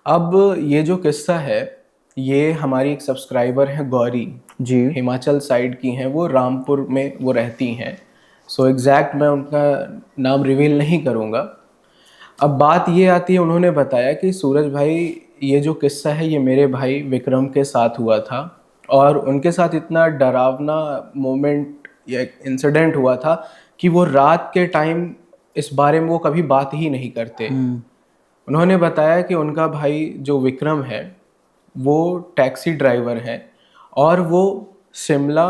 अब ये जो किस्सा है, ये हमारी एक सब्सक्राइबर है गौरी जी। हिमाचल साइड की हैं, वो रामपुर में वो रहती हैं। सो एग्जैक्ट मैं उनका नाम रिवील नहीं करूँगा। अब बात ये आती है, उन्होंने बताया कि सूरज भाई ये जो किस्सा है ये मेरे भाई विक्रम के साथ हुआ था और उनके साथ इतना डरावना मोमेंट या इंसिडेंट हुआ था कि वो रात के टाइम इस बारे में वो कभी बात ही नहीं करते। उन्होंने बताया कि उनका भाई जो विक्रम है वो टैक्सी ड्राइवर है और वो शिमला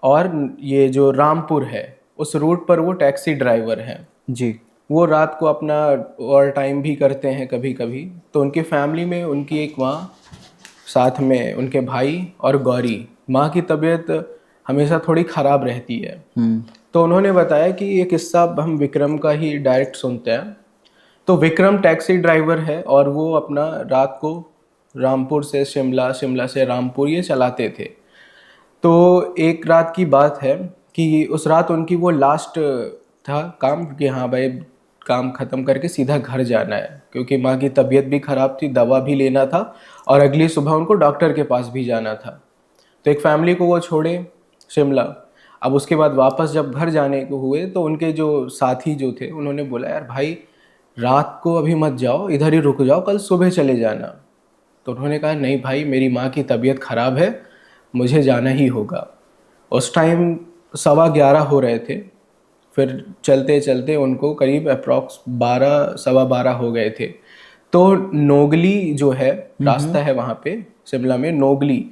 और ये जो रामपुर है उस रूट पर वो टैक्सी ड्राइवर है। जी। वो रात को अपना ओवर टाइम भी करते हैं कभी कभी। तो उनकी फैमिली में उनकी एक माँ, साथ में उनके भाई और गौरी। माँ की तबीयत हमेशा थोड़ी ख़राब रहती है। तो उन्होंने बताया कि ये किस्सा हम विक्रम का ही डायरेक्ट सुनते हैं। तो विक्रम टैक्सी ड्राइवर है और वो अपना रात को रामपुर से शिमला, शिमला से रामपुर ये चलाते थे। तो एक रात की बात है कि उस रात उनकी वो लास्ट था काम कि हाँ भाई काम ख़त्म करके सीधा घर जाना है, क्योंकि माँ की तबीयत भी ख़राब थी, दवा भी लेना था और अगली सुबह उनको डॉक्टर के पास भी जाना था। तो एक फैमिली को वो छोड़े शिमला। अब उसके बाद वापस जब घर जाने को हुए तो उनके जो साथी जो थे उन्होंने बोला, यार भाई रात को अभी मत जाओ, इधर ही रुक जाओ, कल सुबह चले जाना। तो उन्होंने कहा नहीं भाई, मेरी माँ की तबीयत ख़राब है, मुझे जाना ही होगा। उस टाइम 11:15 हो रहे थे। फिर चलते चलते उनको करीब अप्रॉक्स 12 सवा 12 हो गए थे। तो नोगली जो है रास्ता है वहाँ पे शिमला में, नोगली,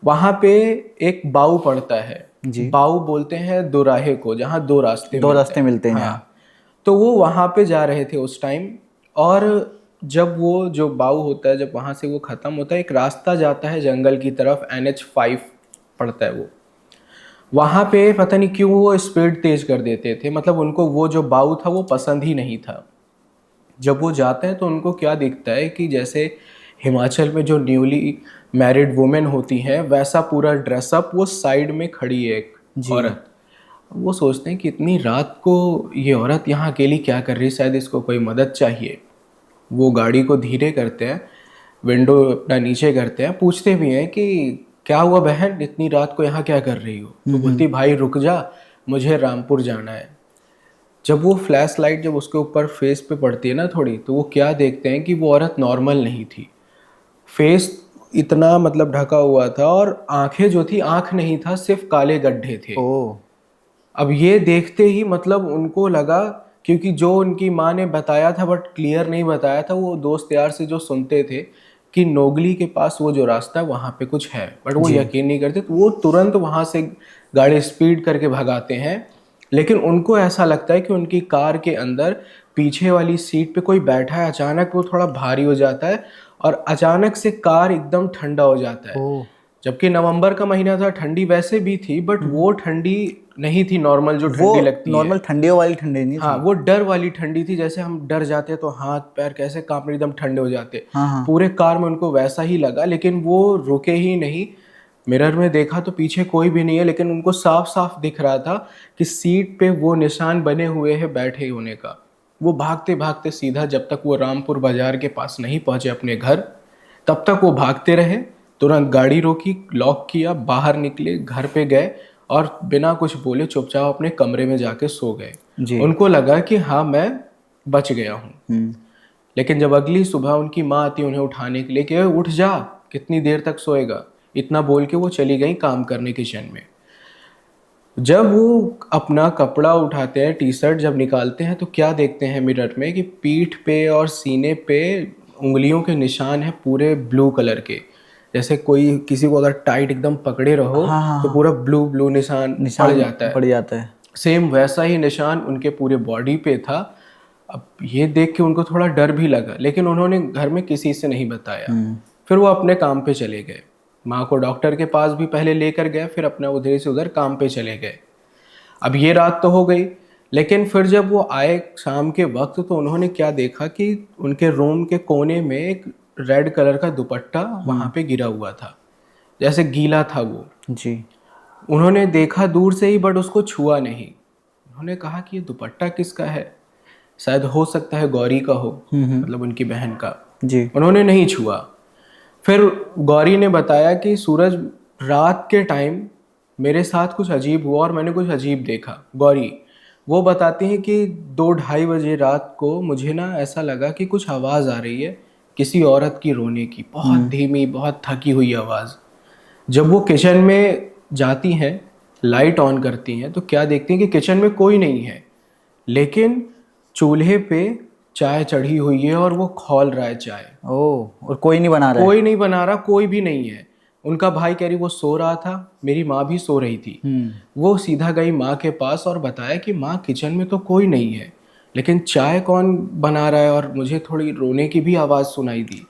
वहाँ पे एक बाऊ पड़ता है। जी। बाऊ बोलते हैं दोराहे को, जहाँ दो रास्ते मिलते हैं। हाँ। तो वो वहाँ पे जा रहे थे उस टाइम। और जब वो जो बाऊ होता है, जब वहाँ से वो ख़त्म होता है, एक रास्ता जाता है जंगल की तरफ, NH5 पड़ता है वो। वहाँ पे पता नहीं क्यों वो स्पीड तेज कर देते थे, मतलब उनको वो जो बाऊ था वो पसंद ही नहीं था। जब वो जाते हैं तो उनको क्या दिखता है कि जैसे हिमाचल में जो न्यूली मैरिड वुमेन होती हैं वैसा पूरा ड्रेसअप, वो साइड में खड़ी है एक जी। औरत। वो सोचते हैं कि इतनी रात को ये औरत यहाँ अकेली क्या कर रही है, शायद इसको कोई मदद चाहिए। वो गाड़ी को धीरे करते हैं, विंडो अपना नीचे करते हैं, पूछते भी हैं कि क्या हुआ बहन, इतनी रात को यहाँ क्या कर रही हो। तो बोलती भाई रुक जा, मुझे रामपुर जाना है। जब वो फ्लैश लाइट जब उसके ऊपर फेस पे पड़ती है ना थोड़ी, तो वो क्या देखते हैं कि वो औरत नॉर्मल नहीं थी। फेस इतना मतलब ढका हुआ था और आंखें जो थी, आंख नहीं था, सिर्फ काले गड्ढे थे। ओ। अब ये देखते ही मतलब उनको लगा, क्योंकि जो उनकी माँ ने बताया था बट क्लियर नहीं बताया था, वो दोस्त यार से जो सुनते थे कि नोगली के पास वो जो रास्ता है वहाँ पे कुछ है, बट वो जी। यकीन नहीं करते। तो वो तुरंत वहाँ से गाड़ी स्पीड करके भगाते हैं। लेकिन उनको ऐसा लगता है कि उनकी कार के अंदर पीछे वाली सीट पे कोई बैठा है। अचानक वो थोड़ा भारी हो जाता है और अचानक से कार एकदम ठंडा हो जाता है। ओ। जबकि नवंबर का महीना था, ठंडी वैसे भी थी बट वो ठंडी नहीं थी नॉर्मल जो वो ठंडी लगती है। नॉर्मल ठंडियों वाली ठंडी नहीं हाँ, थी। वो डर वाली ठंडी थी, जैसे हम डर जाते हैं तो हाथ पैर कैसे कांपने एकदम ठंडे हो जाते। हाँ हाँ। पूरे कार में उनको वैसा ही लगा, लेकिन वो रुके ही नहीं। मिरर में देखा तो पीछे कोई भी नहीं है, लेकिन उनको साफ साफ दिख रहा था कि सीट पे वो निशान बने हुए हैं बैठे होने का। वो भागते भागते सीधा, जब तक वो रामपुर बाजार के पास नहीं पहुंचे अपने घर, तब तक वो भागते रहे। तुरंत गाड़ी रोकी, लॉक किया, बाहर निकले, घर पे गए और बिना कुछ बोले चुपचाप अपने कमरे में जाके सो गए। जी। उनको लगा कि हाँ मैं बच गया हूँ। हम्म। लेकिन जब अगली सुबह उनकी माँ आती उन्हें उठाने के लिए कि उठ जा, कितनी देर तक सोएगा, इतना बोल के वो चली गई काम करने किचन में। जब वो अपना कपड़ा उठाते हैं, टी शर्ट जब निकालते हैं, तो क्या देखते हैं मिरर में कि पीठ पे और सीने पे उंगलियों के निशान हैं पूरे ब्लू कलर के। जैसे कोई किसी को अगर टाइट एकदम पकड़े रहो हाँ हाँ तो हाँ। पूरा ब्लू ब्लू निशान पड़ निशान जाता है। पड़ जाता है। सेम वैसा ही निशान उनके पूरे बॉडी पे था। अब ये देख के उनको थोड़ा डर भी लगा, लेकिन उन्होंने घर में किसी से नहीं बताया। फिर वो अपने काम पे चले गए। माँ को डॉक्टर के पास भी पहले लेकर गए, फिर अपना उधर से उधर काम पे चले गए। अब ये रात तो हो गई, लेकिन फिर जब वो आए शाम के वक्त तो उन्होंने क्या देखा कि उनके रूम के कोने में एक रेड कलर का दुपट्टा वहाँ पे गिरा हुआ था, जैसे गीला था वो। जी। उन्होंने देखा दूर से ही बट उसको छुआ नहीं। उन्होंने कहा कि ये दुपट्टा किसका है, शायद हो सकता है गौरी का हो, मतलब उनकी बहन का। जी। उन्होंने नहीं छुआ। फिर गौरी ने बताया कि सूरज, रात के टाइम मेरे साथ कुछ अजीब हुआ और मैंने कुछ अजीब देखा। गौरी वो बताती हैं कि 2-2:30 बजे रात को मुझे ना ऐसा लगा कि कुछ आवाज़ आ रही है किसी औरत की रोने की, बहुत धीमी, बहुत थकी हुई आवाज़। जब वो किचन में जाती हैं, लाइट ऑन करती हैं, तो क्या देखती हैं कि किचन में कोई नहीं है, लेकिन चूल्हे पे चाय चढ़ी हुई है और वो खौल रहा है चाय। ओह, और कोई नहीं बना रहा है? कोई नहीं बना रहा, कोई भी नहीं है। उनका भाई कह रही वो सो रहा था, मेरी माँ भी सो रही थी। वो सीधा गई माँ के पास और बताया कि माँ किचन में तो कोई नहीं है, लेकिन चाय कौन बना रहा है और मुझे थोड़ी रोने की भी आवाज़ सुनाई दी।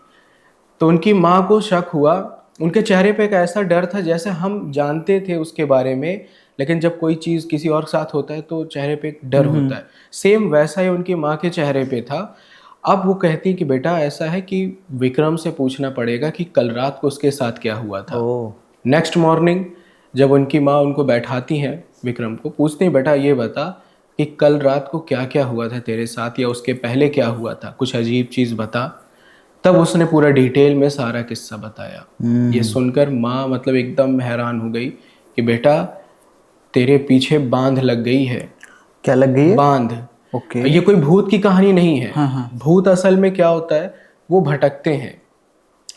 तो उनकी माँ को शक हुआ। उनके चेहरे पे एक ऐसा डर था जैसे हम जानते थे उसके बारे में, लेकिन जब कोई चीज़ किसी और साथ होता है तो चेहरे पे एक डर होता है। सेम वैसा ही उनकी माँ के चेहरे पे था। अब वो कहती कि बेटा ऐसा है कि विक्रम से पूछना पड़ेगा कि कल रात को उसके साथ क्या हुआ था। ओह। नेक्स्ट मॉर्निंग जब उनकी माँ उनको बैठाती हैं, विक्रम को पूछती हैं बेटा ये बता कि कल रात को क्या क्या हुआ था तेरे साथ, या उसके पहले क्या हुआ था, कुछ अजीब चीज़ बता। तब उसने पूरा डिटेल में सारा किस्सा बताया। ये सुनकर माँ मतलब एकदम हैरान हो गई कि बेटा तेरे पीछे बांध लग गई है। क्या लग गई है? बांध। ओके। ये कोई भूत की कहानी नहीं है। हाँ हाँ। भूत असल में क्या होता है, वो भटकते हैं,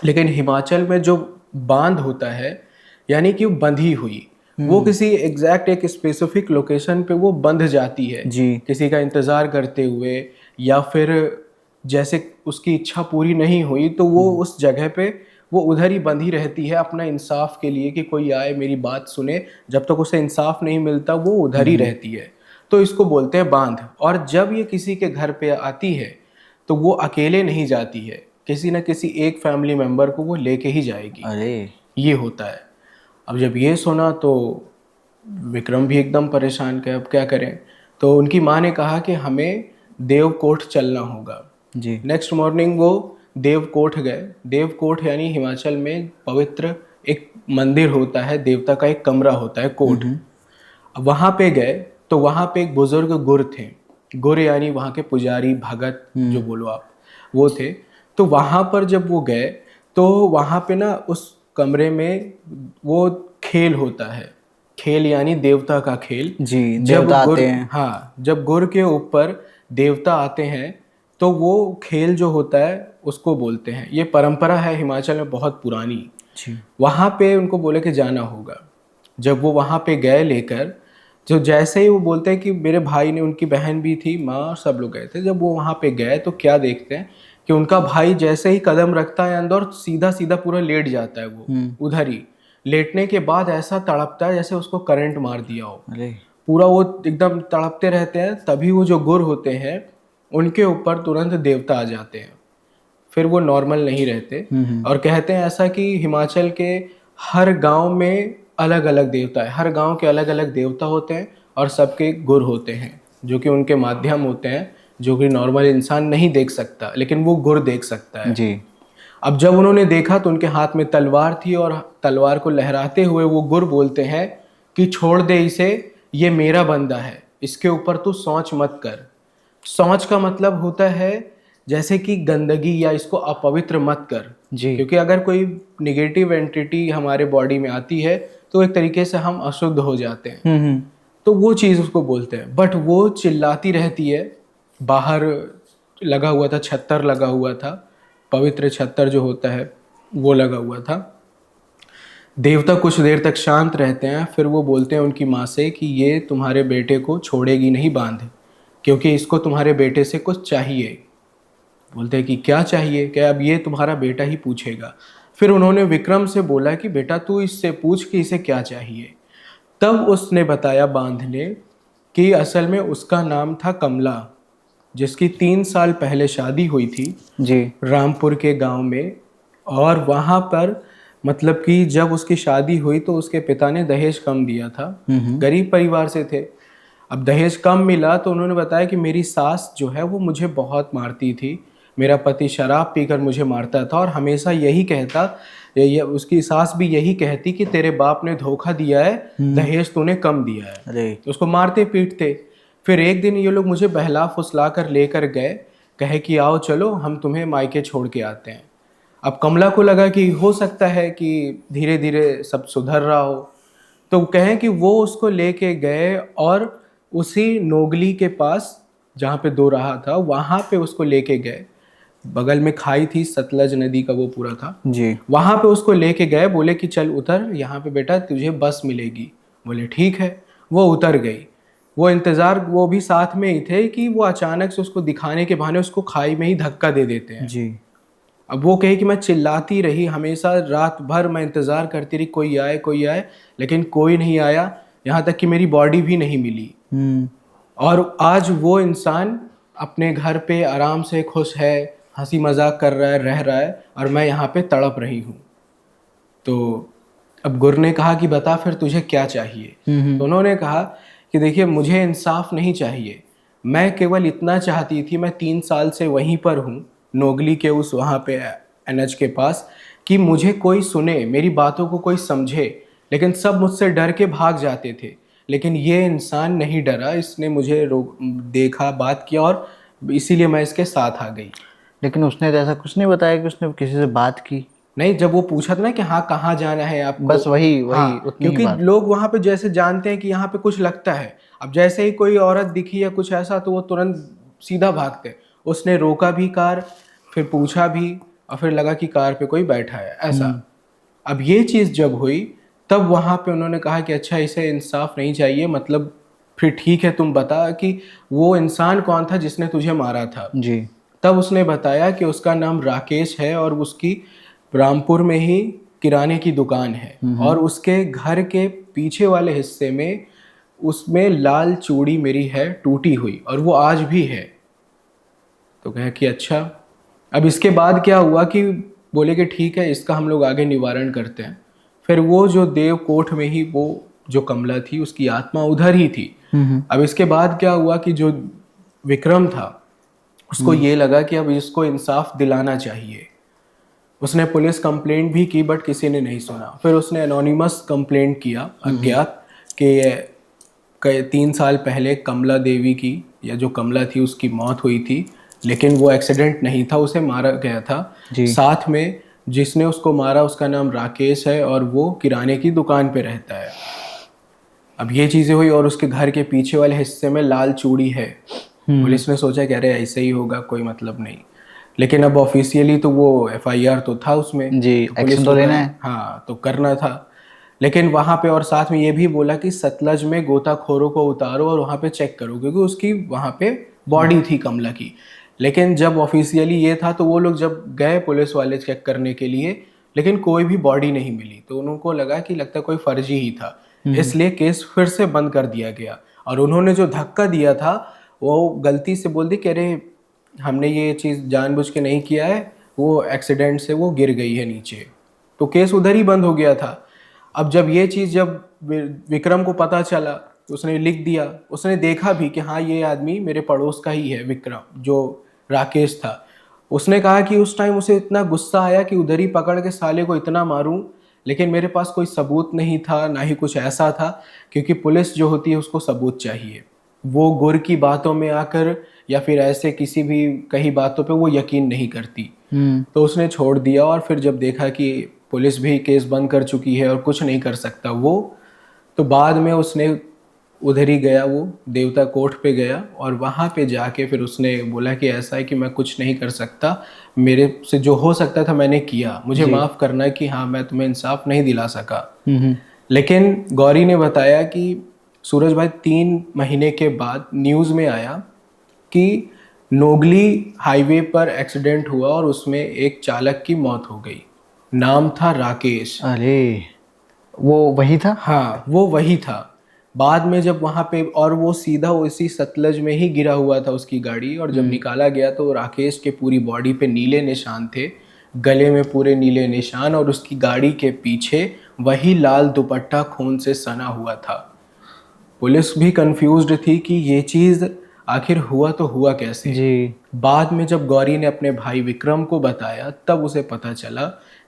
लेकिन हिमाचल में जो बांध होता है यानी कि वो बंधी हुई, वो किसी एग्जैक्ट एक स्पेसिफिक लोकेशन पे वो बंध जाती है जी। किसी का इंतज़ार करते हुए, या फिर जैसे उसकी इच्छा पूरी नहीं हुई तो वो उस जगह पे वो उधर ही बंधी रहती है अपना इंसाफ के लिए कि कोई आए मेरी बात सुने। जब तक उसे इंसाफ नहीं मिलता वो उधर ही रहती है। तो इसको बोलते हैं बांध। और जब ये किसी के घर पे आती है तो वो अकेले नहीं जाती है, किसी न किसी एक फैमिली मेंबर को वो लेके ही जाएगी। अरे। ये होता है। अब जब ये सुना तो विक्रम भी एकदम परेशान कि अब क्या करें। तो उनकी माँ ने कहा कि हमें देवकोट चलना होगा। जी। नेक्स्ट मॉर्निंग वो देवकोट गए। देवकोट यानी हिमाचल में पवित्र एक मंदिर होता है, देवता का एक कमरा होता है, कोट। अब वहाँ पे गए तो वहाँ पे एक बुजुर्ग गुर थे। गुर यानी वहाँ के पुजारी, भगत जो बोलो आप, वो थे। तो वहाँ पर जब वो गए तो वहाँ पे ना उस कमरे में वो खेल होता है। खेल यानी देवता का खेल। जी, जब देवता गुर, आते हैं। हाँ, जब गुर के ऊपर देवता आते हैं तो वो खेल जो होता है उसको बोलते हैं। ये परंपरा है हिमाचल में बहुत पुरानी। जी। वहाँ पे उनको बोले कि जाना होगा। जब वो वहाँ पे गए लेकर, जो जैसे ही वो बोलते हैं कि मेरे भाई ने, उनकी बहन भी थी, माँ और सब लोग गए थे। जब वो वहाँ पे गए तो क्या देखते हैं कि उनका भाई जैसे ही कदम रखता है अंदर, सीधा सीधा पूरा लेट जाता है वो उधर ही। लेटने के बाद ऐसा तड़पता है जैसे उसको करंट मार दिया हो। अरे। पूरा वो एकदम तड़पते रहते हैं। तभी वो जो गुर होते हैं उनके ऊपर तुरंत देवता आ जाते हैं, फिर वो नॉर्मल नहीं रहते। और कहते हैं ऐसा कि हिमाचल के हर गांव में अलग अलग देवता है, हर गांव के अलग अलग देवता होते हैं और सबके गुर होते हैं जो कि उनके माध्यम होते हैं, जो कि नॉर्मल इंसान नहीं देख सकता, लेकिन वो गुर देख सकता है। जी। अब जब उन्होंने देखा तो उनके हाथ में तलवार थी और तलवार को लहराते हुए वो गुर बोलते हैं कि छोड़ दे इसे, ये मेरा बंदा है, इसके ऊपर तू सोच मत कर। सोच का मतलब होता है जैसे कि गंदगी, या इसको अपवित्र मत कर। जी। क्योंकि अगर कोई निगेटिव एंटिटी हमारे बॉडी में आती है तो एक तरीके से हम अशुद्ध हो जाते हैं। तो वो चीज़ उसको बोलते हैं। बट वो चिल्लाती रहती है। बाहर लगा हुआ था, छत्तर लगा हुआ था, पवित्र छत्तर जो होता है वो लगा हुआ था। देवता कुछ देर तक शांत रहते हैं, फिर वो बोलते हैं उनकी माँ से कि ये तुम्हारे बेटे को छोड़ेगी नहीं बांध, क्योंकि इसको तुम्हारे बेटे से कुछ चाहिए। बोलते हैं कि क्या चाहिए, क्या अब ये तुम्हारा बेटा ही पूछेगा। फिर उन्होंने विक्रम से बोला कि बेटा तू इससे पूछ कि इसे क्या चाहिए। तब उसने बताया बांध ने कि असल में उसका नाम था कमला, जिसकी 3 साल पहले शादी हुई थी जी। रामपुर के गांव में। और वहाँ पर मतलब कि जब उसकी शादी हुई तो उसके पिता ने दहेज कम दिया था, गरीब परिवार से थे। अब दहेज कम मिला तो उन्होंने बताया कि मेरी सास जो है वो मुझे बहुत मारती थी, मेरा पति शराब पीकर मुझे मारता था और हमेशा यही कहता, उसकी सास भी यही कहती कि तेरे बाप ने धोखा दिया है, दहेज तूने कम दिया है। अरे। उसको मारते पीटते। फिर एक दिन ये लोग मुझे बहला फुसला कर लेकर गए, कहे कि आओ चलो हम तुम्हें मायके छोड़ के आते हैं। अब कमला को लगा कि हो सकता है कि धीरे धीरे सब सुधर रहा हो, तो कहें कि वो उसको लेके गए और उसी नोगली के पास जहाँ पे दो रहा था वहाँ पे उसको लेके गए। बगल में खाई थी, सतलज नदी का वो पूरा था जी। वहाँ पे उसको लेके गए, बोले कि चल उतर, यहाँ पे बेटा तुझे बस मिलेगी। बोले ठीक है, वो उतर गई। वो इंतज़ार, वो भी साथ में ही थे कि वो अचानक से उसको दिखाने के बहाने उसको खाई में ही धक्का दे देते हैं। जी। अब वो कहे कि मैं चिल्लाती रही, हमेशा रात भर मैं इंतज़ार करती रही कोई आए कोई आए, लेकिन कोई नहीं आया, यहाँ तक कि मेरी बॉडी भी नहीं मिली। और आज वो इंसान अपने घर पे आराम से खुश है, हंसी मजाक कर रहा है, रह रहा है, और मैं यहाँ पे तड़प रही हूँ। तो अब गुर ने कहा कि बता फिर तुझे क्या चाहिए। तो उन्होंने कहा कि देखिए मुझे इंसाफ नहीं चाहिए, मैं केवल इतना चाहती थी, मैं 3 साल से वहीं पर हूँ नोगली के उस वहाँ पे एनएच के पास, कि मुझे कोई सुने, मेरी बातों को कोई समझे, लेकिन सब मुझसे डर के भाग जाते थे। लेकिन ये इंसान नहीं डरा, इसने मुझे देखा, बात किया, और इसीलिए मैं इसके साथ आ गई। लेकिन उसने तो ऐसा कुछ नहीं बताया कि उसने किसी से बात की? नहीं, जब वो पूछा था ना कि हाँ कहाँ जाना है आपको, बस वही हाँ, उतनी ही क्योंकि बात। लोग वहाँ पे जैसे जानते हैं कि यहाँ पे कुछ लगता है, अब जैसे ही कोई औरत दिखी या कुछ ऐसा तो वो तुरंत सीधा भागते। उसने रोका भी कार, फिर पूछा भी, और फिर लगा कि कार पे कोई बैठा है ऐसा। अब ये चीज़ जब हुई तब वहाँ पे उन्होंने कहा कि अच्छा इसे इंसाफ नहीं चाहिए, मतलब फिर ठीक है तुम बता कि वो इंसान कौन था जिसने तुझे मारा था। जी। तब उसने बताया कि उसका नाम राकेश है और उसकी रामपुर में ही किराने की दुकान है, और उसके घर के पीछे वाले हिस्से में उसमें लाल चूड़ी मेरी है टूटी हुई, और वो आज भी है। तो कहे कि अच्छा। अब इसके बाद क्या हुआ कि बोले कि ठीक है इसका हम लोग आगे निवारण करते हैं। फिर वो जो देव कोठ में ही वो जो कमला थी उसकी आत्मा उधर ही थी। अब इसके बाद क्या हुआ कि जो विक्रम था उसको ये लगा कि अब इसको इंसाफ दिलाना चाहिए। उसने पुलिस कंप्लेंट भी की बट किसी ने नहीं सुना। फिर उसने एनोनिमस कंप्लेंट किया अज्ञात कि 3 साल पहले कमला देवी की, या जो कमला थी उसकी मौत हुई थी, लेकिन वो एक्सीडेंट नहीं था, उसे मारा गया था। साथ में जिसने उसको मारा उसका नाम राकेश है और वो किराने की दुकान पे रहता है। अब ये चीज़ें हुई और उसके घर के पीछे वाले हिस्से में लाल चूड़ी है। पुलिस ने सोचा कि अरे ऐसे ही होगा, कोई मतलब नहीं, लेकिन अब ऑफिशियली तो वो एफआईआर तो था उसमें जी, तो पुलिस तो लेना है। हाँ तो करना था। लेकिन वहाँ पे और साथ में ये भी बोला कि सतलज में गोताखोरों को उतारो और वहाँ पे चेक करो, क्योंकि उसकी वहाँ पे बॉडी थी कमला की। लेकिन जब ऑफिशियली ये था तो वो लोग जब गए पुलिस वाले चेक करने के लिए, लेकिन कोई भी बॉडी नहीं मिली, तो उनको लगा कि लगता कोई फर्जी ही था, इसलिए केस फिर से बंद कर दिया गया। और उन्होंने जो धक्का दिया था वो गलती से बोल दी कि अरे हमने ये चीज़ जानबूझ के नहीं किया है, वो एक्सीडेंट से वो गिर गई है नीचे, तो केस उधर ही बंद हो गया था। अब जब ये चीज़ जब विक्रम को पता चला तो उसने लिख दिया, उसने देखा भी कि हाँ ये आदमी मेरे पड़ोस का ही है विक्रम, जो राकेश था। उसने कहा कि उस टाइम उसे इतना गुस्सा आया कि उधर ही पकड़ के साले को इतना मारूं, लेकिन मेरे पास कोई सबूत नहीं था, ना ही कुछ ऐसा था, क्योंकि पुलिस जो होती है उसको सबूत चाहिए। वो गुर की बातों में आकर या फिर ऐसे किसी भी कही बातों पे वो यकीन नहीं करती। तो उसने छोड़ दिया। और फिर जब देखा कि पुलिस भी केस बंद कर चुकी है और कुछ नहीं कर सकता वो, तो बाद में उसने उधर ही गया, वो देवता कोठ पे गया और वहाँ पे जाके फिर उसने बोला कि ऐसा है कि मैं कुछ नहीं कर सकता, मेरे से जो हो सकता था मैंने किया, मुझे माफ़ करना कि हाँ मैं तुम्हें इंसाफ नहीं दिला सका। लेकिन गौरी ने बताया कि सूरज भाई 3 महीने के बाद न्यूज़ में आया कि नोगली हाईवे पर एक्सीडेंट हुआ और उसमें एक चालक की मौत हो गई, नाम था राकेश। अरे वो वही था? हाँ वो वही था। बाद में जब वहाँ पे, और वो सीधा उसी सतलज में ही गिरा हुआ था उसकी गाड़ी, और जब निकाला गया तो राकेश के पूरी बॉडी पे नीले निशान थे, गले में पूरे नीले निशान, और उसकी गाड़ी के पीछे वही लाल दुपट्टा खून से सना हुआ था। पुलिस भी कंफ्यूज्ड थी कि ये चीज़ आखिर हुआ तो हुआ कैसे। जी। बाद में जब गौरी ने अपने भाई विक्रम को बताया तब उसे पता चला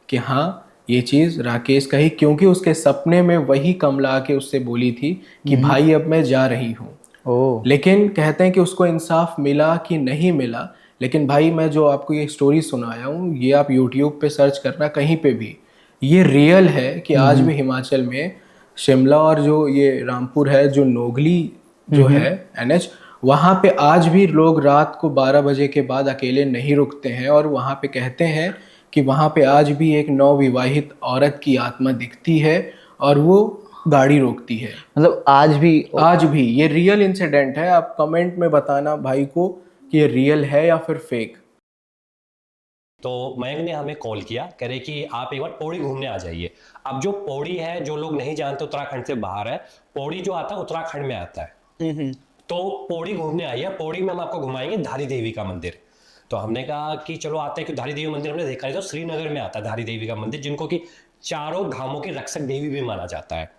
कि हाँ ये चीज़ राकेश का ही, क्योंकि उसके सपने में वही कमला आके उससे बोली थी कि भाई अब मैं जा रही हूँ। लेकिन कहते हैं कि उसको इंसाफ मिला कि नहीं मिला, लेकिन भाई मैं जो आपको ये स्टोरी सुनाया हूँ, ये आप यूट्यूब पे सर्च करना कहीं पे भी, ये रियल है कि आज भी हिमाचल में शिमला और जो ये रामपुर है, जो नोगली जो है एनएच, वहाँ पे आज भी लोग रात को 12 बजे के बाद अकेले नहीं रुकते हैं। और वहाँ पे कहते हैं कि वहाँ पे आज भी एक नवविवाहित औरत की आत्मा दिखती है और वो गाड़ी रोकती है। मतलब आज भी ये रियल इंसिडेंट है। आप कमेंट में बताना भाई को कि ये रियल है या फिर फेक। तो मयंक ने हमें कॉल किया, कह रहे कि आप एक बार पौड़ी घूमने आ जाइए। अब जो पौड़ी है, जो लोग नहीं जानते, उत्तराखंड से बाहर है। पौड़ी जो आता है उत्तराखंड में आता है। तो पौड़ी घूमने आइए, पौड़ी में हम आपको घुमाएंगे धारी देवी का मंदिर। तो हमने कहा कि चलो आते हैं, कि धारी देवी मंदिर हमने देखा है तो श्रीनगर में आता है धारी देवी का मंदिर, जिनको कि चारों धामों की रक्षक देवी भी माना जाता है।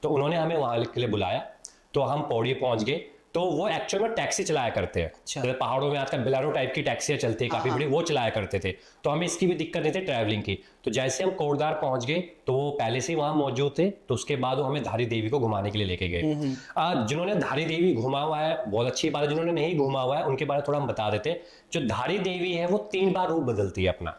तो उन्होंने हमें वहां के लिए बुलाया, तो हम पौड़ी पहुंच गए। तो वो एक्चुअल में टैक्सी चलाया करते हैं। जैसे पहाड़ों में आजकल बिलारो टाइप की टैक्सियां चलती है काफी बड़ी, वो चलाया करते थे। तो हमें इसकी भी दिक्कत नहीं थी ट्रैवलिंग की। तो जैसे हम कोटद्वार पहुंच गए तो वो पहले से ही वहां मौजूद थे। तो उसके बाद वो हमें धारी देवी को घुमाने के लिए लेके गए। जिन्होंने धारी देवी घुमा हुआ है बहुत अच्छी बात है, जिन्होंने नहीं घुमा हुआ है उनके बारे में थोड़ा हम बता देते। जो धारी देवी है वो 3 बार रूप बदलती है अपना।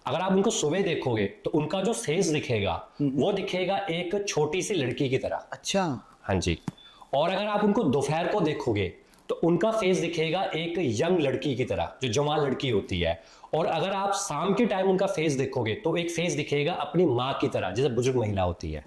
अगर आप उनको सुबह देखोगे तो उनका जो फेस दिखेगा वो दिखेगा एक छोटी सी लड़की की तरह। अच्छा। हाँ जी। और अगर आप उनको दोपहर को देखोगे तो उनका फेस दिखेगा एक यंग लड़की की तरह, जो जवान लड़की होती है। और अगर आप शाम के टाइम उनका फेस देखोगे तो एक फेस दिखेगा अपनी माँ की तरह, जैसे बुजुर्ग महिला होती है।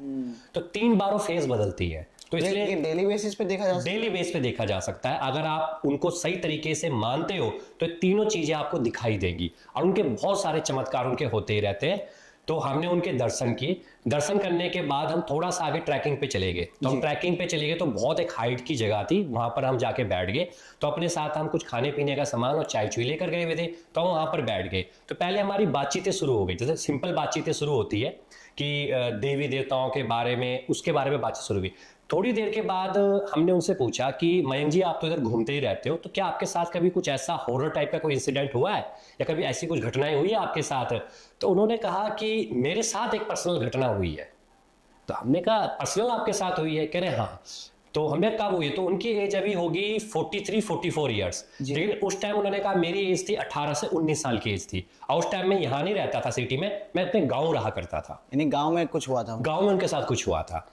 तो 3 बार वो फेस बदलती है। तो इसलिए डेली बेसिस पे देखा जा सकता है। डेली बेस पे देखा जा सकता है। अगर आप उनको सही तरीके से मानते हो तो तीनों चीजें आपको दिखाई देगी। और उनके बहुत सारे चमत्कार उनके होते ही रहते हैं। तो हमने उनके दर्शन किए। दर्शन करने के बाद हम थोड़ा सा आगे ट्रैकिंग पे चले गए। तो हम ट्रैकिंग पे चले गए तो बहुत एक हाइट की जगह थी, वहां पर हम जाके बैठ गए। तो अपने साथ हम कुछ खाने पीने का सामान और चाय चुई लेकर गए हुए थे। तो हम वहां पर बैठ गए। तो पहले हमारी बातचीतें शुरू हो गई, जैसे सिंपल बातचीतें शुरू होती है कि देवी देवताओं के बारे में, उसके बारे में बातचीत शुरू हुई। थोड़ी देर के बाद हमने उनसे पूछा कि मयंक जी, आप तो इधर घूमते ही रहते हो, तो क्या आपके साथ कभी कुछ ऐसा हॉरर टाइप का कोई इंसिडेंट हुआ है या कभी ऐसी कुछ घटनाएं हुई है आपके साथ? तो उन्होंने कहा कि मेरे साथ एक पर्सनल घटना हुई है। तो हमने कहा पर्सनल आपके साथ हुई है? कह रहे हाँ। तो हमें कब हुई? तो उनकी एज अभी होगी 43-44 ईयर्स। लेकिन उस टाइम उन्होंने कहा मेरी एज थी 18 से 19 साल की एज थी। और उस टाइम मैं यहाँ नहीं रहता था सिटी में, मैं अपने गाँव रहा करता था। यानी गांव में कुछ हुआ था? गाँव में उनके साथ कुछ हुआ था।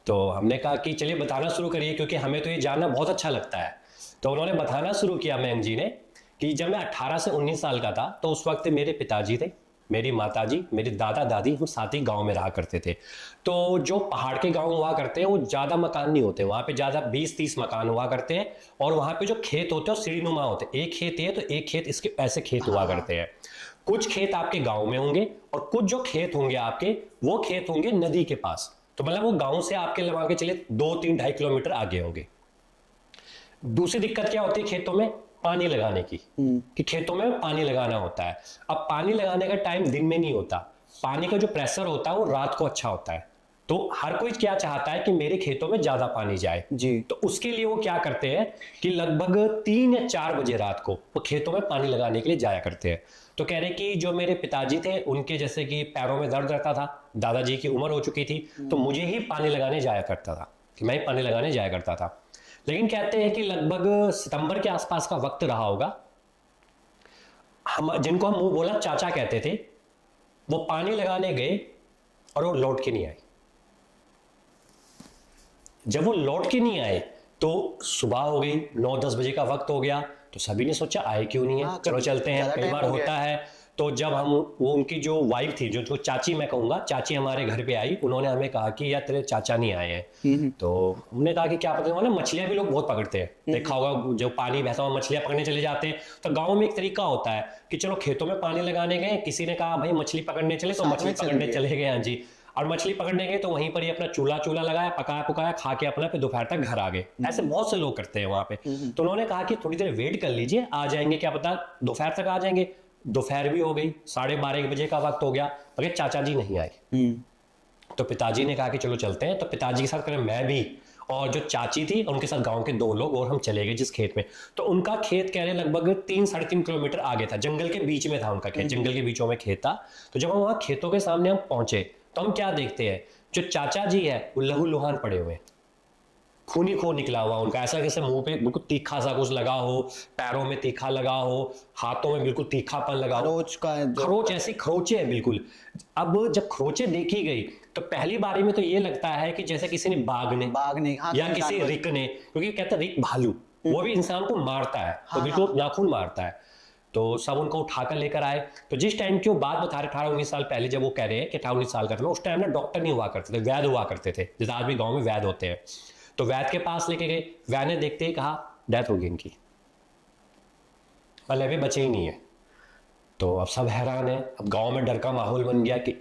तो हमने कहा कि चलिए बताना शुरू करिए, क्योंकि हमें तो ये जानना बहुत अच्छा लगता है। तो उन्होंने बताना शुरू किया मयंक जी ने कि जब मैं 18 से 19 साल का था तो उस वक्त मेरे पिताजी थे, मेरी माताजी, मेरे दादा दादी, हम साथ ही गांव में रहा करते थे। तो जो पहाड़ के गांव हुआ करते हैं वो ज़्यादा मकान नहीं होते, वहाँ पे ज़्यादा 20-30 मकान हुआ करते हैं। और वहाँ पे जो खेत होते हैं वो सीढ़ीनुमा होते हैं। एक खेत है तो एक खेत इसके ऐसे खेत हुआ करते हैं। कुछ खेत आपके गाँव में होंगे और कुछ जो खेत होंगे आपके, वो खेत होंगे नदी के पास। तो मतलब वो गांव से आपके लगा के चले 2-3-2.5 किलोमीटर आगे होंगे। दूसरी दिक्कत क्या होती है खेतों में? पानी लगाने की, कि खेतों में पानी लगाना होता है। अब पानी लगाने का टाइम दिन में नहीं होता, पानी का जो प्रेशर होता है वो रात को अच्छा होता है। तो हर कोई क्या चाहता है कि मेरे खेतों में ज्यादा पानी जाए जी। तो उसके लिए वो क्या करते हैं कि लगभग 3 या 4 बजे रात को वो खेतों में पानी लगाने के लिए जाया करते हैं। तो कह रहे कि जो मेरे पिताजी थे उनके जैसे कि पैरों में दर्द रहता था, दादाजी की उम्र हो चुकी थी, तो मुझे ही पानी लगाने जाया करता था, कि मैं ही पानी लगाने जाया करता था। लेकिन कहते हैं कि लगभग सितंबर के आसपास का वक्त रहा होगा, हम जिनको हम मुंह बोला चाचा कहते थे, वो पानी लगाने गए और वो लौट के नहीं आए। जब वो लौट के नहीं आए तो सुबह हो गई, 9-10 बजे का वक्त हो गया। तो सभी ने सोचा आए क्यों नहीं है, चलो चलते हैं, कई बार होता है। तो जब हम वो उनकी जो वाइफ थी, जो चाची मैं कहूँगा, चाची हमारे घर पे आई, उन्होंने हमें कहा कि यार तेरे चाचा नहीं आए हैं। तो हमने कहा कि क्या पता, ना मछलियाँ भी लोग बहुत पकड़ते हैं, देखा होगा जो पानी बहता हुआ मछलियाँ पकड़ने चले जाते हैं। तो गाँव में एक तरीका होता है कि चलो खेतों में पानी लगाने गए, किसी ने कहा भाई मछली पकड़ने चले, तो मछली पकड़ने चले गए। हाँ जी। और मछली पकड़ने गए तो वहीं पर ही अपना चूल्हा लगाया, पकाया पुकाया, खा के अपना फिर दोपहर तक घर आ गए। ऐसे बहुत से लोग करते हैं वहां पे। तो उन्होंने कहा कि थोड़ी देर वेट कर लीजिए, आ जाएंगे, क्या पता दोपहर तक आ जाएंगे। दोपहर भी हो गई, 12:30 बजे का वक्त हो गया, मगर चाचा जी नहीं आए। तो पिताजी ने कहा कि चलो चलते हैं। तो पिताजी के साथ करें मैं भी और जो चाची थी उनके साथ गांव के 2 लोग और हम चले गए जिस खेत में। तो उनका खेत कह रहे लगभग 3-3.5 किलोमीटर आगे था, जंगल के बीच में था उनका खेत, जंगल के बीचों में खेत था। तो जब हम वहां खेतों के सामने हम पहुंचे तो हम क्या देखते हैं, जो चाचा जी है वो लहू लुहान पड़े हुए, खूनी खून निकला हुआ उनका, ऐसा जैसे मुंह पे बिल्कुल तीखा सा कुछ लगा हो, पैरों में तीखा लगा हो, हाथों में बिल्कुल तीखापन लगा हो, खरोच का खरोच ऐसी खरोचे है बिल्कुल। अब जब खरोचे देखी गई तो पहली बारी में तो ये लगता है कि जैसे किसी ने बाघ ने हाँ, या किसी रिक ने, क्योंकि कहते हैं रिक भालू वो भी इंसान को मारता है, तो बिल्कुल नाखून मारता है। तो सब उनको उठाकर लेकर आए। तो जिस टाइम की वो बात बता रहे 18-19 साल पहले, जब वो कह रहे हैं कि 18-19 साल का था, उस टाइम ना डॉक्टर नहीं हुआ करते थे, वैद्य हुआ करते थे, जैसे आज भी गाँव में वैद्य होते हैं। तो वैद्य के पास लेके गए, वैद्य ने देखते ही कहा डेथ हो गई इनकी, मतलब अभी बचे ही नहीं है। तो अब सब हैरान है। अब गांव में डर का माहौल बन गया कि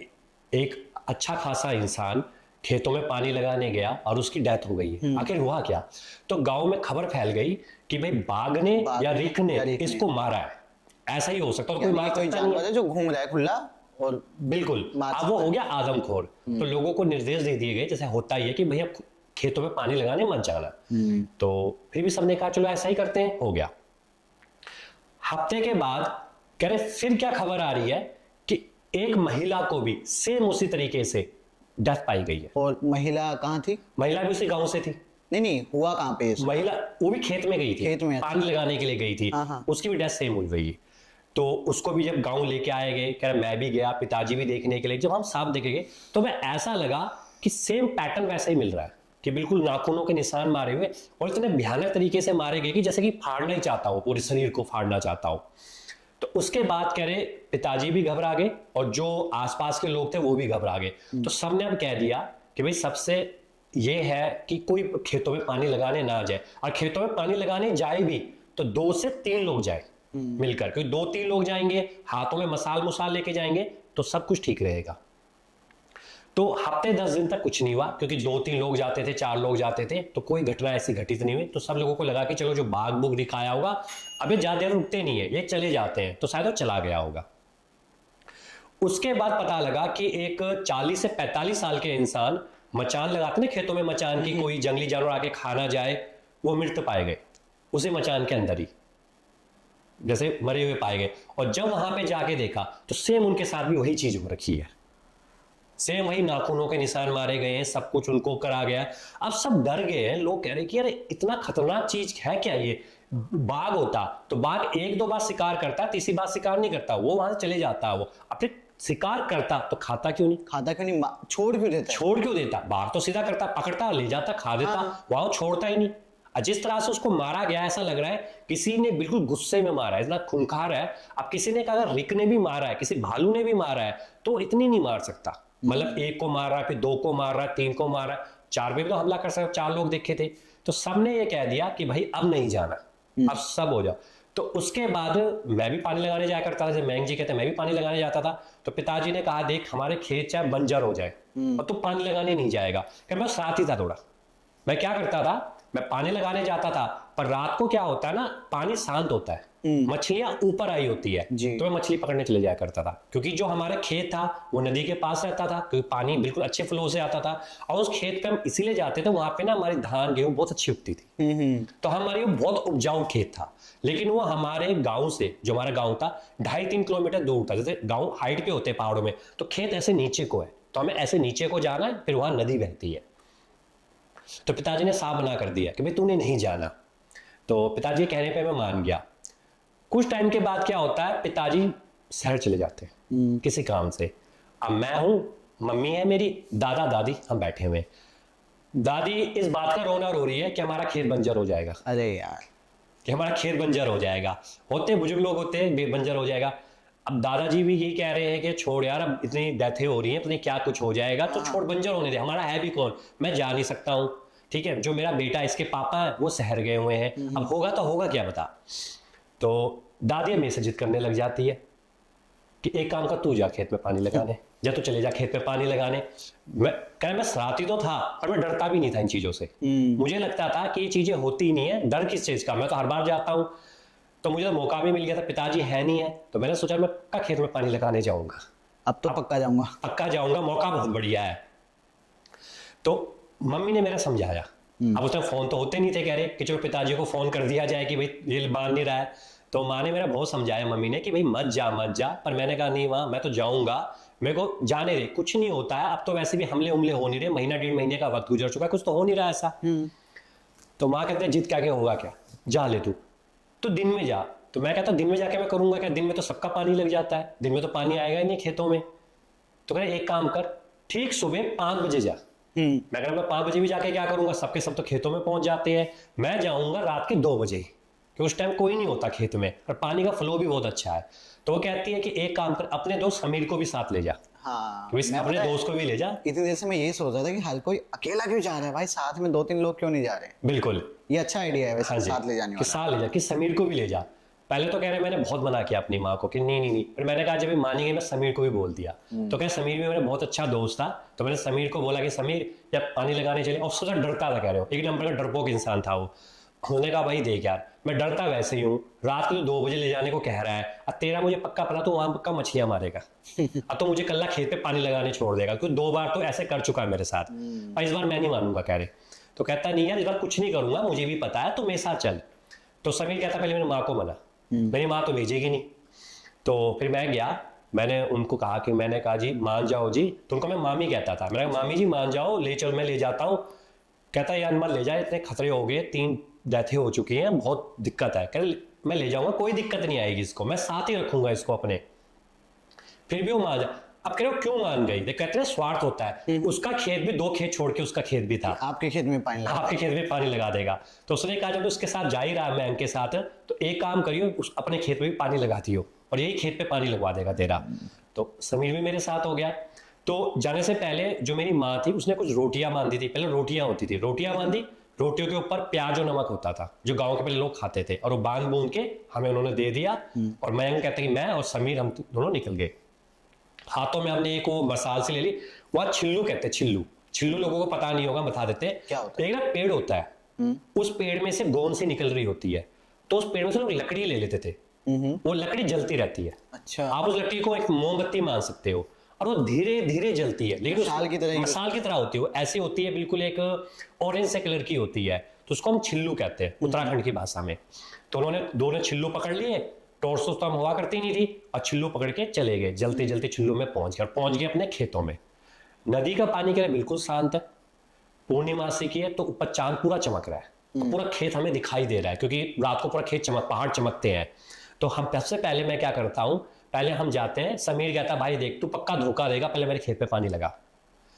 एक अच्छा खासा इंसान खेतों में पानी लगाने गया और उसकी डेथ हो गई है, आखिर हुआ क्या? तो गांव में खबर फैल गई कि भाई बाघ ने या रिक ने इसको मारा है, ऐसा ही हो सकता है, कोई मार सकता नहीं है जो घूम रहा है खुला और बिल्कुल। अब वो हो गया आदमखोर। तो लोगों को निर्देश दे दिए गए, जैसे होता ही है कि भैया खेतों में पानी लगाने मत जाना। तो फिर भी सबने कहा चलो ऐसा ही करते हैं, हो गया। हफ्ते के बाद कह रहे फिर क्या खबर आ रही है कि एक महिला को भी सेम उसी तरीके से डेथ पाई गई है। और महिला कहाँ थी? महिला भी उसी गांव से थी। नहीं, हुआ कहाँ पे? महिला वो भी खेत में गई थी, खेत में पानी लगाने के लिए गई थी, उसकी भी डेथ सेम हुई गई। तो उसको भी जब गांव लेके आए गए, कह रहे मैं भी गया, पिताजी भी देखने के लिए, जब हम साफ देखेंगे तो मैं ऐसा लगा कि सेम पैटर्न वैसा ही मिल रहा है कि बिल्कुल नाखूनों के निशान मारे हुए और इतने भयानक तरीके से मारे गए कि जैसे कि फाड़ना ही चाहता हो, पूरे शरीर को फाड़ना चाहता हो। तो उसके बाद कह रहे पिताजी भी घबरा गए और जो आसपास के लोग थे वो भी घबरा गए। तो सबने अब कह दिया कि भाई सबसे ये है कि कोई खेतों में पानी लगाने ना जाए, और खेतों में पानी लगाने जाए भी तो 2 से 3 लोग जाए मिलकर, क्योंकि 2-3 लोग जाएंगे, हाथों में मसाल लेके जाएंगे तो सब कुछ ठीक रहेगा। तो हफ्ते 10 दिन तक कुछ नहीं हुआ, क्योंकि 2-3 लोग जाते थे, 4 लोग जाते थे, तो कोई घटना ऐसी घटित नहीं हुई। तो सब लोगों को लगा कि चलो जो बाघ बुघ दिखाया होगा, अबे ज्यादा देर रुकते नहीं है, ये चले जाते हैं, तो शायद वो चला गया होगा। उसके बाद पता लगा कि एक 40 से 45 साल के इंसान मचान लगाते ना खेतों में, मचान की कोई जंगली जानवर आके खा ना जाए, वो मृत पाए गए उसी मचान के अंदर ही, जैसे मरे हुए पाए गए। और जब वहां पे जाके देखा तो सेम उनके साथ भी वही चीज हो रखी है, सेम वही नाखूनों के निशान मारे गए हैं, सब कुछ उनको करा गया। अब सब डर गए हैं, लोग कह रहे कि अरे इतना खतरनाक चीज है क्या ये? बाघ होता तो बाघ 1-2 बार शिकार करता, तीसरी बार शिकार नहीं करता, वो वहां चले जाता। वो अपने शिकार करता तो खाता क्यों नहीं? छोड़ क्यों देता? छोड़ क्यों देता? बाघ तो सीधा करता, पकड़ता, ले जाता, खा देता, वहां छोड़ता ही नहीं। जिस तरह से उसको मारा गया, ऐसा लग रहा है किसी ने बिल्कुल गुस्से में मारा है, इतना खूंखार है। अब किसी ने कहा अगर रिक ने भी मारा है, किसी भालू ने भी मारा है, तो इतनी नहीं मार सकता। मतलब 1 को मार रहा है, फिर 2 को मार रहा है, 3 को मार रहा है, 4 पे भी तो हमला कर सकता। 4 लोग देखे थे। तो सबने ये कह दिया कि भाई अब नहीं जाना, अब सब हो जाओ। तो उसके बाद मैं भी पानी लगाने जाया करता था, जैसे मैंग जी कहते हैं, मैं भी पानी लगाने जाता था। तो पिताजी ने कहा देख हमारे खेत चाहे बंजर हो जाए और तू पानी लगाने नहीं जाएगा। क्या मैं साथ ही था थोड़ा, मैं क्या करता था, मैं पानी लगाने जाता था, पर रात को क्या होता है ना, पानी शांत होता है, मछलियां ऊपर आई होती है, तो मैं मछली पकड़ने चले जाया करता था। क्योंकि जो हमारे खेत था वो नदी के पास रहता था, क्योंकि पानी बिल्कुल अच्छे फ्लो से आता था। और उस खेत पे हम इसीलिए जाते थे, वहां पे ना हमारी धान गेहूं बहुत अच्छी उगती थी। तो हमारी बहुत उपजाऊ खेत था। लेकिन वो हमारे गांव से, जो हमारा गांव था, 2.5-3 किलोमीटर दूर था। जैसे गांव हाइट पे होते हैं पहाड़ों में, तो खेत ऐसे नीचे को है, तो हमें ऐसे नीचे को जाना है, फिर वहां नदी बहती है। तो पिताजी ने साफ मना कर दिया कि भाई तूने नहीं जाना। तो पिताजी कहने पे मैं मान गया। कुछ टाइम के बाद क्या होता है, पिताजी शहर चले जाते हैं किसी काम से। अब मैं हूं, मम्मी है मेरी, दादा दादी हम बैठे हुए। दादी इस बात का रोना रो रही है कि हमारा खेत बंजर हो जाएगा। अरे यार, कि हमारा खेत बंजर हो जाएगा। होते बुजुर्ग लोग होते हैं बंजर हो जाएगा। अब दादाजी भी यही कह रहे हैं कि छोड़ यार, अब इतनी डेथें हो रही हैं, पता नहीं क्या कुछ हो जाएगा, तो छोड़, बंजर होने दे, हमारा है भी कौन, मैं जा नहीं सकता हूँ। ठीक है, जो मेरा बेटा, इसके पापा है वो शहर गए हुए हैं, अब होगा तो होगा क्या बता। तो दादी मेरे से जिद करने लग जाती है कि एक काम कर, तू जा खेत में पानी लगाने, जा तू चले जा खेत में पानी लगाने। मैं शरारती तो था, पर मैं डरता भी नहीं था इन चीजों से। मुझे लगता था कि ये चीजें होती नहीं है, डर किस चीज का, मैं तो हर बार जाता हूँ। तो मुझे तो मौका भी मिल गया था, पिताजी है नहीं है, तो मैंने सोचा मैं पक्का खेत में पानी लगाने जाऊंगा। अब तो पक्का जाऊंगा, मौका बहुत बढ़िया है। तो मम्मी ने मेरा समझाया। अब उस टाइम फोन तो होते नहीं थे, कह रहे कि चलो पिताजी को फोन कर दिया जाए कि भाई ये मान नहीं रहा है। तो माँ ने मेरा बहुत समझाया, मम्मी ने, कि भाई मत जा। पर मैंने कहा नहीं माँ, मैं तो जाऊंगा, मेरे को जाने दे, कुछ नहीं होता है। अब तो वैसे भी हमले हो नहीं रहे, 1.5 महीने का वक्त गुजर चुका है, कुछ तो हो नहीं रहा ऐसा। तो माँ कहते हैं जिद क्या होगा क्या, जा ले तू, तो दिन में जा। तो मैं कहता दिन में जाके मैं करूंगा क्या, दिन में तो सबका पानी लग जाता है, दिन में तो पानी आएगा ही नहीं खेतों में। तो कह एक काम कर, ठीक सुबह 5 बजे जा। मैं कह रहा 5 बजे भी जाके क्या करूंगा, सबके सब तो खेतों में पहुंच जाते हैं, मैं जाऊंगा रात के 2 बजे, क्योंकि उस टाइम कोई नहीं होता खेत में और पानी का फ्लो भी बहुत अच्छा है। तो वो कहती है कि एक काम कर, अपने दोस्त समीर को भी साथ ले जा। हाँ, मैं अपने दोस्त को भी ले जा। इतनी देर से मैं यही सोच रहा था कि हर कोई अकेला क्यों जा रहा है भाई, साथ में 2-3 लोग क्यों नहीं जा रहे। बिल्कुल, ये अच्छा आइडिया है वैसे, हाँ जी, साथ ले जाने कि वाला। साथ ले जा, कि समीर को भी ले जा। पहले तो कह रहे मैंने बहुत मना किया अपनी माँ को कि नहीं नहीं नहीं, फिर मैंने कहा जब भी मानी गई मैं समीर को भी बोल दिया। तो कह समीर भी मेरा बहुत अच्छा दोस्त था, तो मैंने समीर को बोला कि समीर जब पानी लगाने चले, और सोचा डरता था, कह रहे हो एक नंबर का डरपोक इंसान था वो। उसने कहा भाई देख यार, मैं डरता वैसे ही हूँ, रात को 2 बजे ले जाने को कह रहा है, अब तेरा मुझे पक्का पता तो वहां पक्का मछलियां मारेगा, अब तो मुझे कल खेत पे पानी लगाने छोड़ देगा, क्योंकि 2 बार तो ऐसे कर चुका है मेरे साथ, और इस बार मैं नहीं मानूंगा। कह रहे तो कहता नहीं यार इस बार कुछ नहीं करूंगा, मुझे भी पता है, तो मेरे साथ चल। तो समीर कहता पहले मेरी माँ को मना, मेरी माँ तो भेजेगी नहीं। तो फिर मैं गया, मैंने उनको कहा कि मैंने कहा जी मान जाओ जी, तो उनको मैं मामी कहता था, मैंने कहा मामी जी मान जाओ, ले चल मैं ले जाता हूँ। कहता यार मत ले जाए, इतने खतरे हो गए, 3 डेथें हो चुकी हैं, बहुत दिक्कत है। कहते मैं ले जाऊंगा, कोई दिक्कत नहीं आएगी, इसको मैं साथ ही रखूंगा इसको अपने। फिर भी वो मान जा। अब कह रहे हो क्यों मान गई, कहते हैं स्वार्थ होता है, उसका खेत भी 2 खेत छोड़ के उसका खेत भी था, आपके खेत में पानी लगा, आपके खेत में पानी लगा देगा। तो उसने कहा जब उसके साथ जा ही रहा है मैं के साथ, तो एक काम करियो उस अपने खेत में भी पानी लगाती हो और यही खेत पे पानी लगवा देगा तेरा। तो समीर भी मेरे साथ हो गया। तो जाने से पहले जो मेरी माँ थी उसने कुछ रोटियां बांधी थी, पहले रोटियां होती थी, रोटियां बांधी, रोटियों के ऊपर प्याज और नमक होता था जो गांव के पहले लोग खाते थे, और वो बांध बूंद के हमें उन्होंने दे दिया। और मैं कहते कि मैं और समीर हम दोनों निकल गए। हाथों में हमने एक वो मसाल से ले ली, वह छिल्लू कहते हैं, छिल्लू, छिल्लू लोगों को पता नहीं होगा, बता देते हैं क्या होता है। एक ना पेड़ होता है, उस पेड़ में से गोंद सी निकल रही होती है, तो उस पेड़ में से लोग लकड़ी ले लेते थे, वो लकड़ी जलती रहती है। अच्छा, आप उस लकड़ी को एक मोमबत्ती मान सकते हो, और वो धीरे धीरे जलती है, लेकिन मसाल की तरह, मसाल की तरह होती है, वो ऐसी होती है बिल्कुल एक ऑरेंज से कलर की होती है, तो उसको हम छिल्लू कहते हैं उत्तराखंड की भाषा में। तो उन्होंने दोनों छिल्लू पकड़ लिए, टॉर्च तो हम हुआ करती नहीं थी, और छिल्लू पकड़ के चले गए, जलते जलते छिल्लू में पहुंच गए अपने खेतों में। नदी का पानी क्या है, बिल्कुल शांत है, पूर्णिमासी की है, तो ऊपर चांद पूरा चमक रहा है, तो पूरा खेत हमें दिखाई दे रहा है, क्योंकि रात को पूरा खेत पहाड़ चमकते हैं। तो हम सबसे पहले मैं क्या करता हूं, पहले हम जाते हैं, समीर कहता भाई देख तू पक्का धोखा देगा, पहले मेरे खेत पे पानी लगा।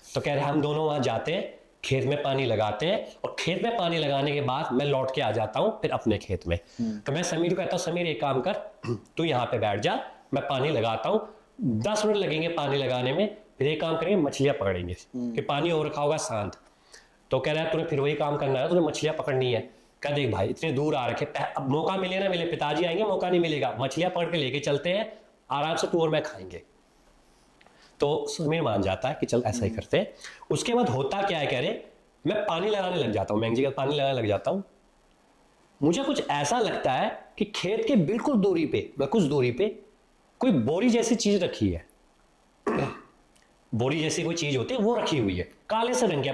तो कह रहे हम दोनों वहां जाते हैं, खेत में पानी लगाते हैं, और खेत में पानी लगाने के बाद मैं लौट के आ जाता हूं फिर अपने खेत में। तो मैं समीर को कहता हूं समीर एक काम कर, तू यहाँ पे बैठ जा, मैं पानी लगाता हूँ, 10 मिनट लगेंगे पानी लगाने में, फिर एक काम करेंगे मछलियां पकड़ेंगे, कि पानी और रखा होगा शांत। तो कह रहा है तूने फिर वही काम करना है, तूने मछलियां पकड़नी है। कह देख भाई इतने दूर आ रखे, अब मौका मिले ना मिले, पिताजी आएंगे मौका नहीं मिलेगा, मछलियां पकड़ के लेके चलते हैं, आराम से तू और मैं खाएंगे। तो समीर मान जाता है कि चल ऐसा ही करते हैं। उसके बाद होता क्या है, कह रहे मैं पानी लगाने लग जाता हूं, मैंगजी का पानी लगाने लग जाता हूं। मुझे कुछ ऐसा लगता है कि खेत के बिल्कुल दूरी पे, कुछ दूरी पे कोई बोरी जैसी चीज रखी है, बोरी जैसी कोई चीज होती है वो रखी हुई है, काले से रंग की,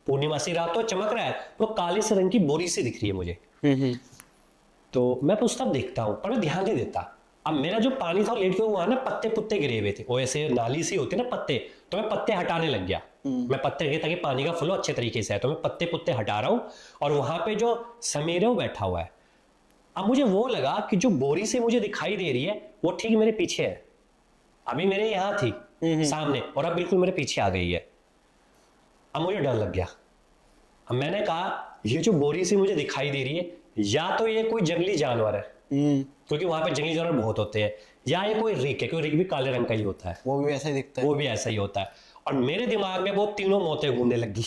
पूर्णिमासी रात तो चमक रहा है, तो काले से रंग की बोरी सी दिख रही है मुझे। तो मैं उस तब देखता हूं, पर मैं ध्यान नहीं देता। अब मेरा जो पानी था लेट के वहां ना पत्ते पुत्ते गिरे हुए थे, वो ऐसे नाली सी होती है ना पत्ते, तो मैं पत्ते हटाने लग गया। मैं पत्ते हटे ताकि पानी का फ्लो अच्छे तरीके से है, तो मैं पत्ते पुत्ते हटा रहा हूं, और वहां पे जो समीर है वो बैठा हुआ है। अब मुझे वो लगा कि जो बोरी से मुझे दिखाई दे रही है वो ठीक मेरे पीछे है, अभी मेरे यहाँ थी सामने, और अब बिल्कुल मेरे पीछे आ गई है। अब मुझे डर लग गया। अब मैंने कहा ये जो बोरी सी मुझे दिखाई दे रही है, या तो ये कोई जंगली जानवर है, क्योंकि वहां पे जंगली जानवर बहुत होते हैं, या ये कोई रिक है, क्योंकि रिक भी काले रंग का ही होता है, वो भी ऐसा ही दिखता है, वो भी ऐसा ही होता है। और मेरे दिमाग में वो तीनों मौतें घूमने लगी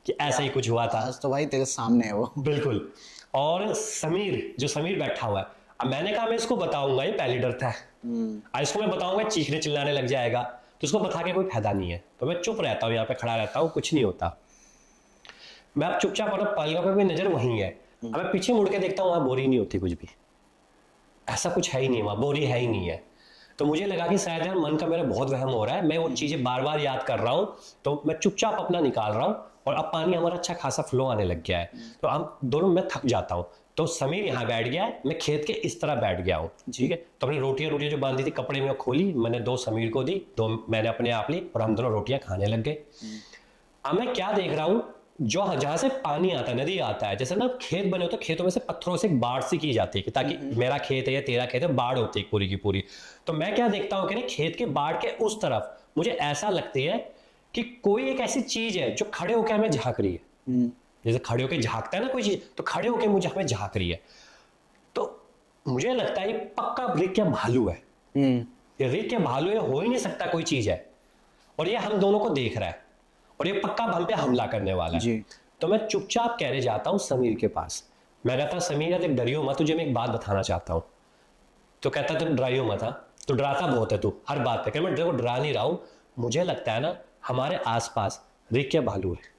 कि ऐसा ही कुछ हुआ था। आज तो भाई तेरे सामने है वो। बिल्कुल। और समीर बैठा हुआ है। अब मैंने कहा मैं इसको बताऊंगा, ये पहले डरता है, अब इसको मैं बताऊंगा चीखने चिल्लाने लग जाएगा, तो उसको बता के कोई फायदा नहीं है। तो मैं चुप रहता हूँ, यहाँ पे खड़ा रहता हूँ, कुछ नहीं होता। मैं अब चुपचाप अपना पलकों पे, मेरी नजर वहीं है। अब मैं पीछे मुड़ के देखता हूँ, वहां बोरी नहीं होती, कुछ भी ऐसा कुछ है ही नहीं, वहां बोरी है ही नहीं है। तो मुझे लगा कि शायद यार मन का मेरा बहुत वहम हो रहा है, मैं वो चीजें बार बार याद कर रहा हूं, तो मैं चुपचाप अपना निकाल रहा हूं, और अब पानी हमारा अच्छा खासा फ्लो आने लग गया है। तो हम दोनों, मैं थक जाता हूं, तो समीर यहाँ बैठ गया है, मैं खेत के इस तरह बैठ गया हूँ, ठीक है। तो अपनी रोटियां जो बांधी थी कपड़े में खोली, मैंने 2 समीर को दी, 2 मैंने अपने आप ली, और हम दोनों रोटियां खाने लग गए। अब मैं क्या देख रहा हूँ, जहां से पानी आता है, नदी आता है, जैसे ना खेत बने होते, खेतों में से पत्थरों से एक बाढ़ सी की जाती है कि ताकि मेरा खेत है या तेरा खेत है, बाढ़ होती है पूरी की पूरी। तो मैं क्या देखता हूँ कि ना खेत के बाढ़ के उस तरफ मुझे ऐसा लगती है कि कोई एक ऐसी चीज है जो खड़े होकर हमें झांक रही है। जैसे खड़े होकर झांकता है ना कोई चीज, तो खड़े होकर मुझे हमें झांक रही है। तो मुझे लगता है ये पक्का रिक या भालू है। ये रिक या भालू है, हो ही नहीं सकता, कोई चीज है, और ये हम दोनों को देख रहा है, और ये पक्का हम पे हमला करने वाला है। तो मैं चुपचाप कहने जाता हूँ समीर के पास। मैं कहता समीर यार डरियो मत, तुझे मैं एक बात बताना चाहता हूँ। तो कहता तुम डराइयो मत, तो डराता बहुत है तू हर बात पे। मैं तेरे को डरा नहीं रहा हूँ, मुझे लगता है ना हमारे आसपास रिक या भालू है।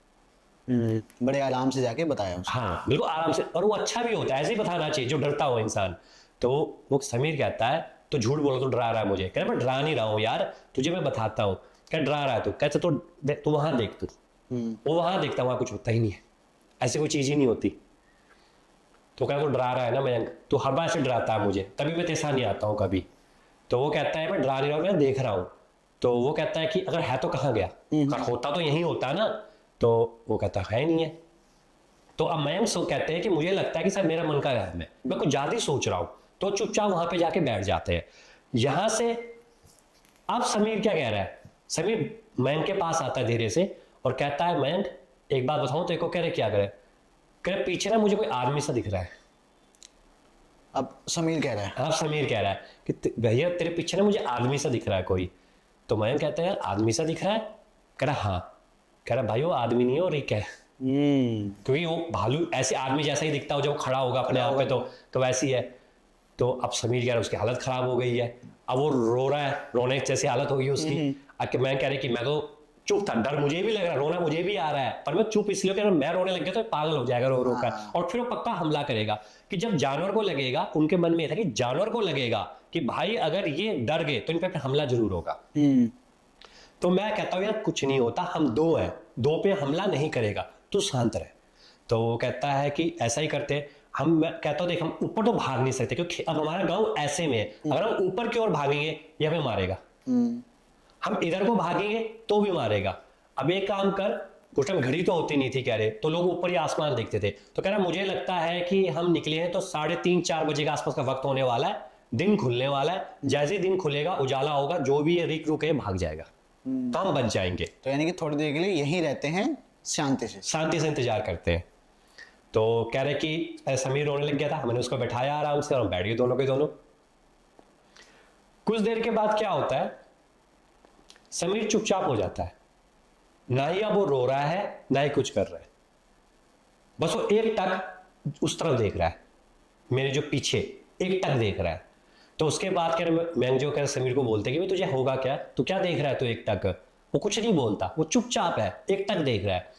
बड़े आराम से जाके बताया उसने। हाँ बिल्कुल आराम से, और वो अच्छा भी होता है, ऐसे ही बताना चाहिए जो डरता हो इंसान। तो वो समीर कहता है तो झूठ बोलो, तो डरा रहा है मुझे। कह रहा मैं डरा नहीं रहा हूँ यार, तुझे मैं बताता हूँ। क्या डरा रहा है तू? कहते तो वहां देख तू। वो वहां देखता, वहां कुछ होता ही नहीं है, ऐसी कोई चीज ही नहीं होती। तो कहता तो डरा रहा है ना मयंक, तू हर बार से डराता है मुझे, तभी मैं तेरे साथ नहीं आता हूँ कभी। तो वो कहता है मैं डरा नहीं रहा हूँ, मैं देख रहा हूँ। तो वो कहता है कि अगर है तो कहाँ गया, अगर होता तो यहीं होता ना। तो वो कहता है नहीं है। तो अब मयंक सो कहते हैं कि मुझे लगता है कि सर मेरा मन का वहम है, मैं कुछ ज्यादा ही सोच रहा हूँ। तो चुपचाप वहां पे जाके बैठ जाते हैं। यहां से अब समीर क्या कह रहा है, समीर मयंक के पास आता है धीरे से और कहता है मयंक एक बात बताऊं तेरे को। कह रहे क्या करे? कह रहे पीछे ना मुझे कोई आदमी सा दिख रहा है। अब समीर कह रहा है। अब समीर कह रहा है कि भैया तेरे पीछे ना मुझे आदमी सा दिख रहा है कोई। तो मयंक कहता है यार आदमी सा दिख रहा है? कह रहा हाँ। कह रहा भाई वो आदमी नहीं है और एक है, क्योंकि वो भालू ऐसे आदमी जैसा ही दिखता हो जब खड़ा होगा अपने आप पे, तो वैसी है। तो अब समीर कह रहा है उसकी हालत खराब हो गई है, अब वो रो रहा है, रोने जैसी हालत होगी उसकी। अब मैं कह रही कि मैं तो चुप था, डर मुझे भी लग रहा है, रोना मुझे भी आ रहा है, पर मैं चुप इसलिए कह रहा मैं रोने लग गया तो पागल हो जाएगा रो रो कर, और फिर वो पक्का हमला करेगा। कि जब जानवर को लगेगा, उनके मन में था कि जानवर को लगेगा कि भाई अगर ये डर गए तो इन पे हमला जरूर होगा। तो मैं कहता हूँ यार कुछ नहीं होता, हम दो हैं, दो पे हमला नहीं करेगा, तू शांत रहे। तो वो कहता है कि ऐसा ही करते हम। मैं कहता हूँ देख हम ऊपर तो भाग नहीं सकते क्योंकि अब हमारा गांव ऐसे में है, अगर हम ऊपर की ओर भागेंगे ये हमें मारेगा, हम इधर को भागेंगे तो भी मारेगा। अब एक काम कर, उस टाइम घड़ी तो होती नहीं थी कह रहे, तो लोग ऊपर ही आसमान देखते थे। तो कह रहा मुझे लगता है कि हम निकले हैं तो 3:30-4 बजे के आसपास का वक्त होने वाला है, दिन खुलने वाला है। जैसे ही दिन खुलेगा उजाला होगा, जो भी ये रिक रुके भाग जाएगा, तो हम बच जाएंगे। तो यानी कि थोड़ी देर के लिए यहीं रहते हैं, शांति से इंतजार करते हैं। तो कह रहे कि समीर रोने लग गया था, मैंने उसको बैठाया आराम से और हम बैठ गए दोनों के दोनों। कुछ देर के बाद क्या होता है, समीर चुपचाप हो जाता है, ना ही अब वो रो रहा है ना ही कुछ कर रहा है, बस वो एक टक उस तरफ देख रहा है, मेरे जो पीछे एक टक देख रहा है। तो उसके बाद कह रहे मैं जो कह समीर को बोलते कि भाई तुझे होगा क्या, तू क्या देख रहा है, तू एक टक। वो कुछ नहीं बोलता, वो चुपचाप है, एक टक देख रहा है।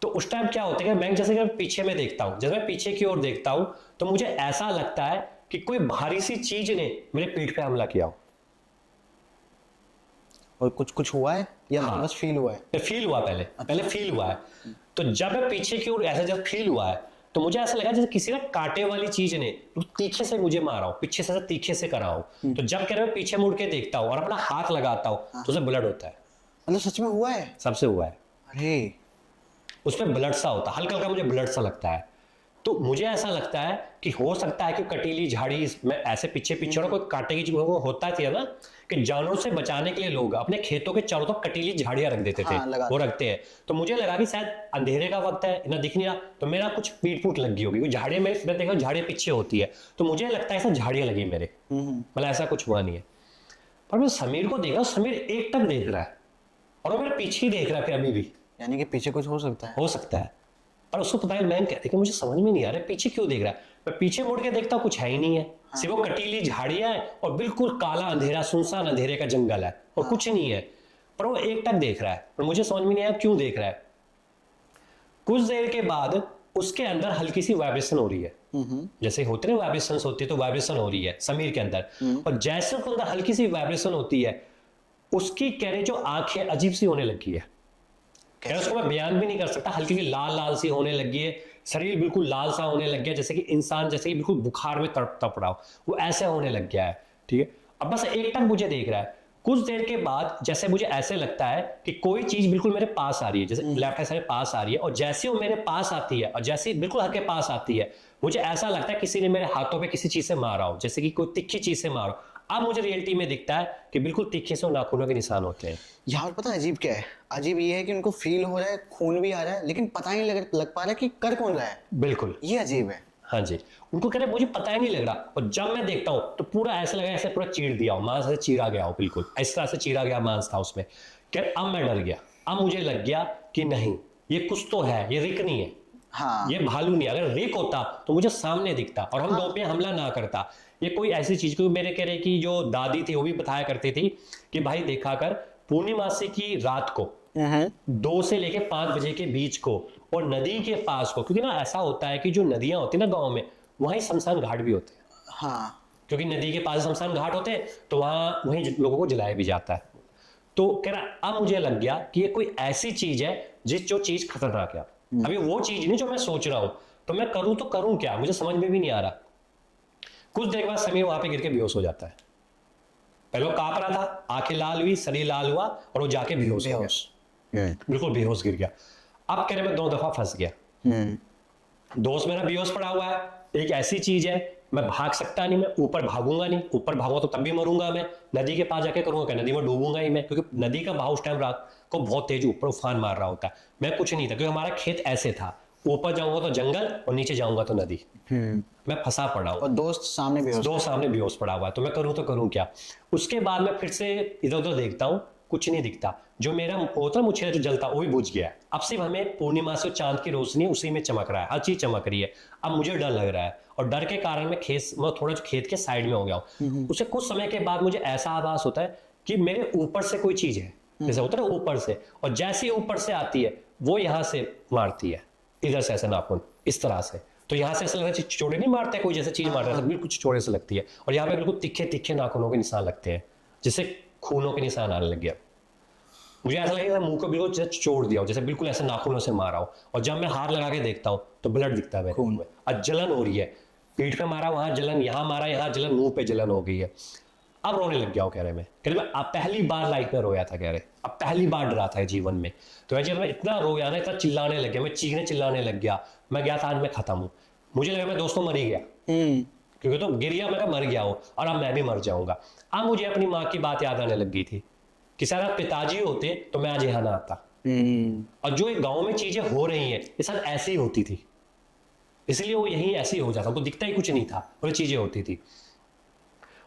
तो उस टाइम क्या होता है मैं जैसे कि पीछे में देखता हूं, जब मैं पीछे की ओर देखता हूं तो मुझे ऐसा लगता है कि कोई भारी सी चीज ने मेरे पीठ पे हमला किया हो। और कुछ हुआ है या हाँ, बस फील हुआ है? फील हुआ पहले फील हुआ है। तो जब मैं पीछे की ओर ऐसा जब फील हुआ है तो मुझे ऐसा लगा जैसे किसी ना कांटे वाली चीज ने तीखे से मुझे मारा हो, पीछे से तीखे से करा हो। तो जब कह रहे मैं पीछे मुड़ के देखता हूँ और अपना हाथ लगाता हूँ तो उसे ब्लड होता है। मतलब सच में हुआ है? सबसे हुआ है। अरे उसमें ब्लड सा होता है, हल्का हल्का मुझे ब्लड सा लगता है। तो मुझे ऐसा लगता है कि हो सकता है कि कटीली झाड़ी में ऐसे पीछे पीछे कोई कांटे की चीज होता थी ना, कि जानवरों से बचाने के लिए लोग अपने खेतों के चारों तरफ कटीली झाड़ियां रख देते थे। वो रखते हैं। तो मुझे लगा कि शायद अंधेरे का वक्त है ना, दिख नहीं रहा, तो मेरा कुछ पीट फूट लग गई होगी झाड़ियां में। मैं देखा झाड़ियां पीछे होती है, तो मुझे लगता है ऐसा झाड़ियां लगी मेरे, मतलब ऐसा कुछ हुआ नहीं है। पर मैं समीर को देखा, समीर एक टक देख रहा है और वो मेरे पीछे ही देख रहा है अभी भी। यानी कि पीछे कुछ हो सकता है? हो सकता है, पर उसको पता है। मैं कहते कि मुझे समझ में नहीं आ रहा पीछे क्यों देख रहा है। मैं पीछे मुड़ के देखता हूँ कुछ है ही नहीं है, सिर्फ वो कटीली झाड़ियां है और बिल्कुल काला अंधेरा, सुनसान अंधेरे का जंगल है और कुछ नहीं है। पर वो एक टक देख रहा है और मुझे समझ में नहीं आया क्यों देख रहा है। कुछ देर के बाद उसके अंदर हल्की सी वाइब्रेशन हो रही है, जैसे होते ना वाइब्रेशन होती है, तो वाइब्रेशन हो रही है समीर के अंदर। और जैसे उसके अंदर हल्की सी वाइब्रेशन होती है, उसकी कह रहे जो आंखें अजीब सी होने लगी है। उसको मैं बयान भी नहीं कर सकता, हल्की सी लाल लाल सी होने लगी है, शरीर बिल्कुल लाल सा होने लग गया, जैसे कि इंसान जैसे कि बिल्कुल बुखार में तड़प रहा हो, वो ऐसे होने लग गया है। ठीक है, अब बस एक टक मुझे देख रहा है। कुछ देर के बाद जैसे मुझे ऐसे लगता है कि कोई चीज बिल्कुल मेरे पास आ रही है, जैसे लेफ्ट हैंड साइड पास आ रही है, और जैसे वो मेरे पास आती है और जैसे बिल्कुल हल्के पास आती है, मुझे ऐसा लगता है किसी ने मेरे हाथों पे किसी चीज से मारा हो, जैसे कि कोई तिखी चीज से मारो। अब मुझे रियलिटी में दिखता है कि बिल्कुल तिखे से नाखूनों के निशान होते हैं। यहाँ पर पता है अजीब क्या है? अजीब ये है कि उनको फील हो रहा है, खून भी आ रहा है, लेकिन पता ही नहीं लग पा रहा है कि कर कौन रहा है। बिल्कुल, ये अजीब है। हाँ जी, उनको कह रहे मुझे पता ही नहीं लग रहा, और जब मैं देखता हूँ तो पूरा ऐसा लगा ऐसे पूरा चीर दिया हो, मांस ऐसे चीरा गया हो, बिल्कुल इस तरह से चीरा गया मांस था उसमें। कह अब मैं डर गया, अब मुझे लग गया कि नहीं ये कुछ तो है, ये रिक नहीं है, हाँ, ये भालू नहीं। अगर रिक होता तो मुझे सामने दिखता और हम दो पे हमला ना करता। ये कोई ऐसी चीज, को मेरे कह रहे कि जो दादी थी वो भी बताया करती थी कि भाई देखा कर पूर्णिमासी की रात को 2 से लेके 5 बजे के बीच को और नदी के पास को, क्योंकि ना ऐसा होता है कि जो नदियां होती है ना गांव में, वहीं शमशान घाट भी होते हैं। हाँ, क्योंकि नदी के पास शमशान घाट होते हैं तो वहीं लोगों को जलाया भी जाता है। तो कह रहा अब मुझे लग गया कि ये कोई ऐसी चीज है जो चीज खतरनाक है। अभी वो चीज नहीं जो मैं सोच रहा हूं, तो मैं करूं तो करूं क्या, मुझे समझ में भी नहीं आ रहा। कुछ देर बाद समीर वहां पे गिर के बेहोश हो जाता है। पहले वो कांप रहा था, आंखें लाल हुई, शरीर लाल हुआ और वो जाके बेहोश हो गया, बिल्कुल बेहोश गिर गया। अब कह रहे मैं 2 दफा फंस गया। दोस्त मेरा बेहोश पड़ा हुआ है, एक ऐसी चीज है मैं भाग सकता नहीं, मैं ऊपर भागूंगा नहीं, ऊपर भागूंगा तो तब भी मरूंगा मैं, नदी के पास जाके करूंगा क्या, नदी में डूबूंगा ही मैं, क्योंकि नदी का बहाव उस टाइम रात को बहुत तेज ऊपर उफान मार रहा होता है। मैं कुछ नहीं था क्योंकि हमारा खेत ऐसे था, ऊपर जाऊंगा तो जंगल और नीचे जाऊंगा तो नदी। मैं फंसा पड़ा हूँ और दोस्त सामने बेहोश पड़ा हुआ है, तो मैं करूँ तो करूँ क्या। उसके बाद मैं फिर से इधर उधर देखता हूँ, कुछ नहीं दिखता। जो मेरा होता मुझे जो जलता वो भी बुझ गया। अब सिर्फ हमें पूर्णिमा से चांद की रोशनी उसी में चमक रहा है, हर चीज चमक रही है। अब मुझे डर लग रहा है और डर के कारण मैं थोड़ा खेत के साइड में हो गया हूँ। उससे कुछ समय के बाद मुझे ऐसा आभास होता है कि मेरे ऊपर से कोई चीज है, जैसे होता है ना ऊपर से, और जैसे ही ऊपर से आती है वो यहाँ से मारती है, इधर से ऐसे नाखून इस तरह से। तो यहाँ से ऐसा लगता है चिचोड़े नहीं मारते, कोई जैसे चीज मारता है बिल्कुल चिचोड़े से लगती है, और यहाँ पे बिल्कुल तिखे तिखे नाखूनों के निशान लगते हैं, जिससे खूनों के निशान आने लग गया। मुझे ऐसा लगेगा मुंह को बिल्कुल चोड़ दिया हो, जैसे बिल्कुल ऐसे नाखूनों से मारा हो। और जब मैं हाथ लगा के देखता हूँ तो ब्लड दिखता है मेरे मुंह में, और जलन हो रही है, पीठ पे मारा वहां जलन, यहाँ मारा यहाँ जलन, मुंह पे जलन हो गई है। अब रोने लग गया हूँ, कह रहे मैं अब पहली बार लाइफ में रोया था, कह रहे अब पहली बार डरा था जीवन में। तो मैं इतना रोया ना, इतना चिल्लाने लग गया, मैं चीखने चिल्लाने लग गया। मैं गया था आज मैं खत्म हूँ, मुझे लगा मैं दोस्तों मर ही गया, क्योंकि तो गिर गया, मैं मर गया हूँ और अब मैं भी मर जाऊंगा। अब मुझे अपनी माँ की बात याद आने लग गई थी कि सारा पिताजी होते तो मैं आज यहाँ ना आता। और जो गांव में चीजें हो रही हैं ये सब ऐसी ही होती थी, इसलिए वो यही ऐसे ही हो जाता, तो दिखता ही कुछ नहीं था और चीजें होती थी।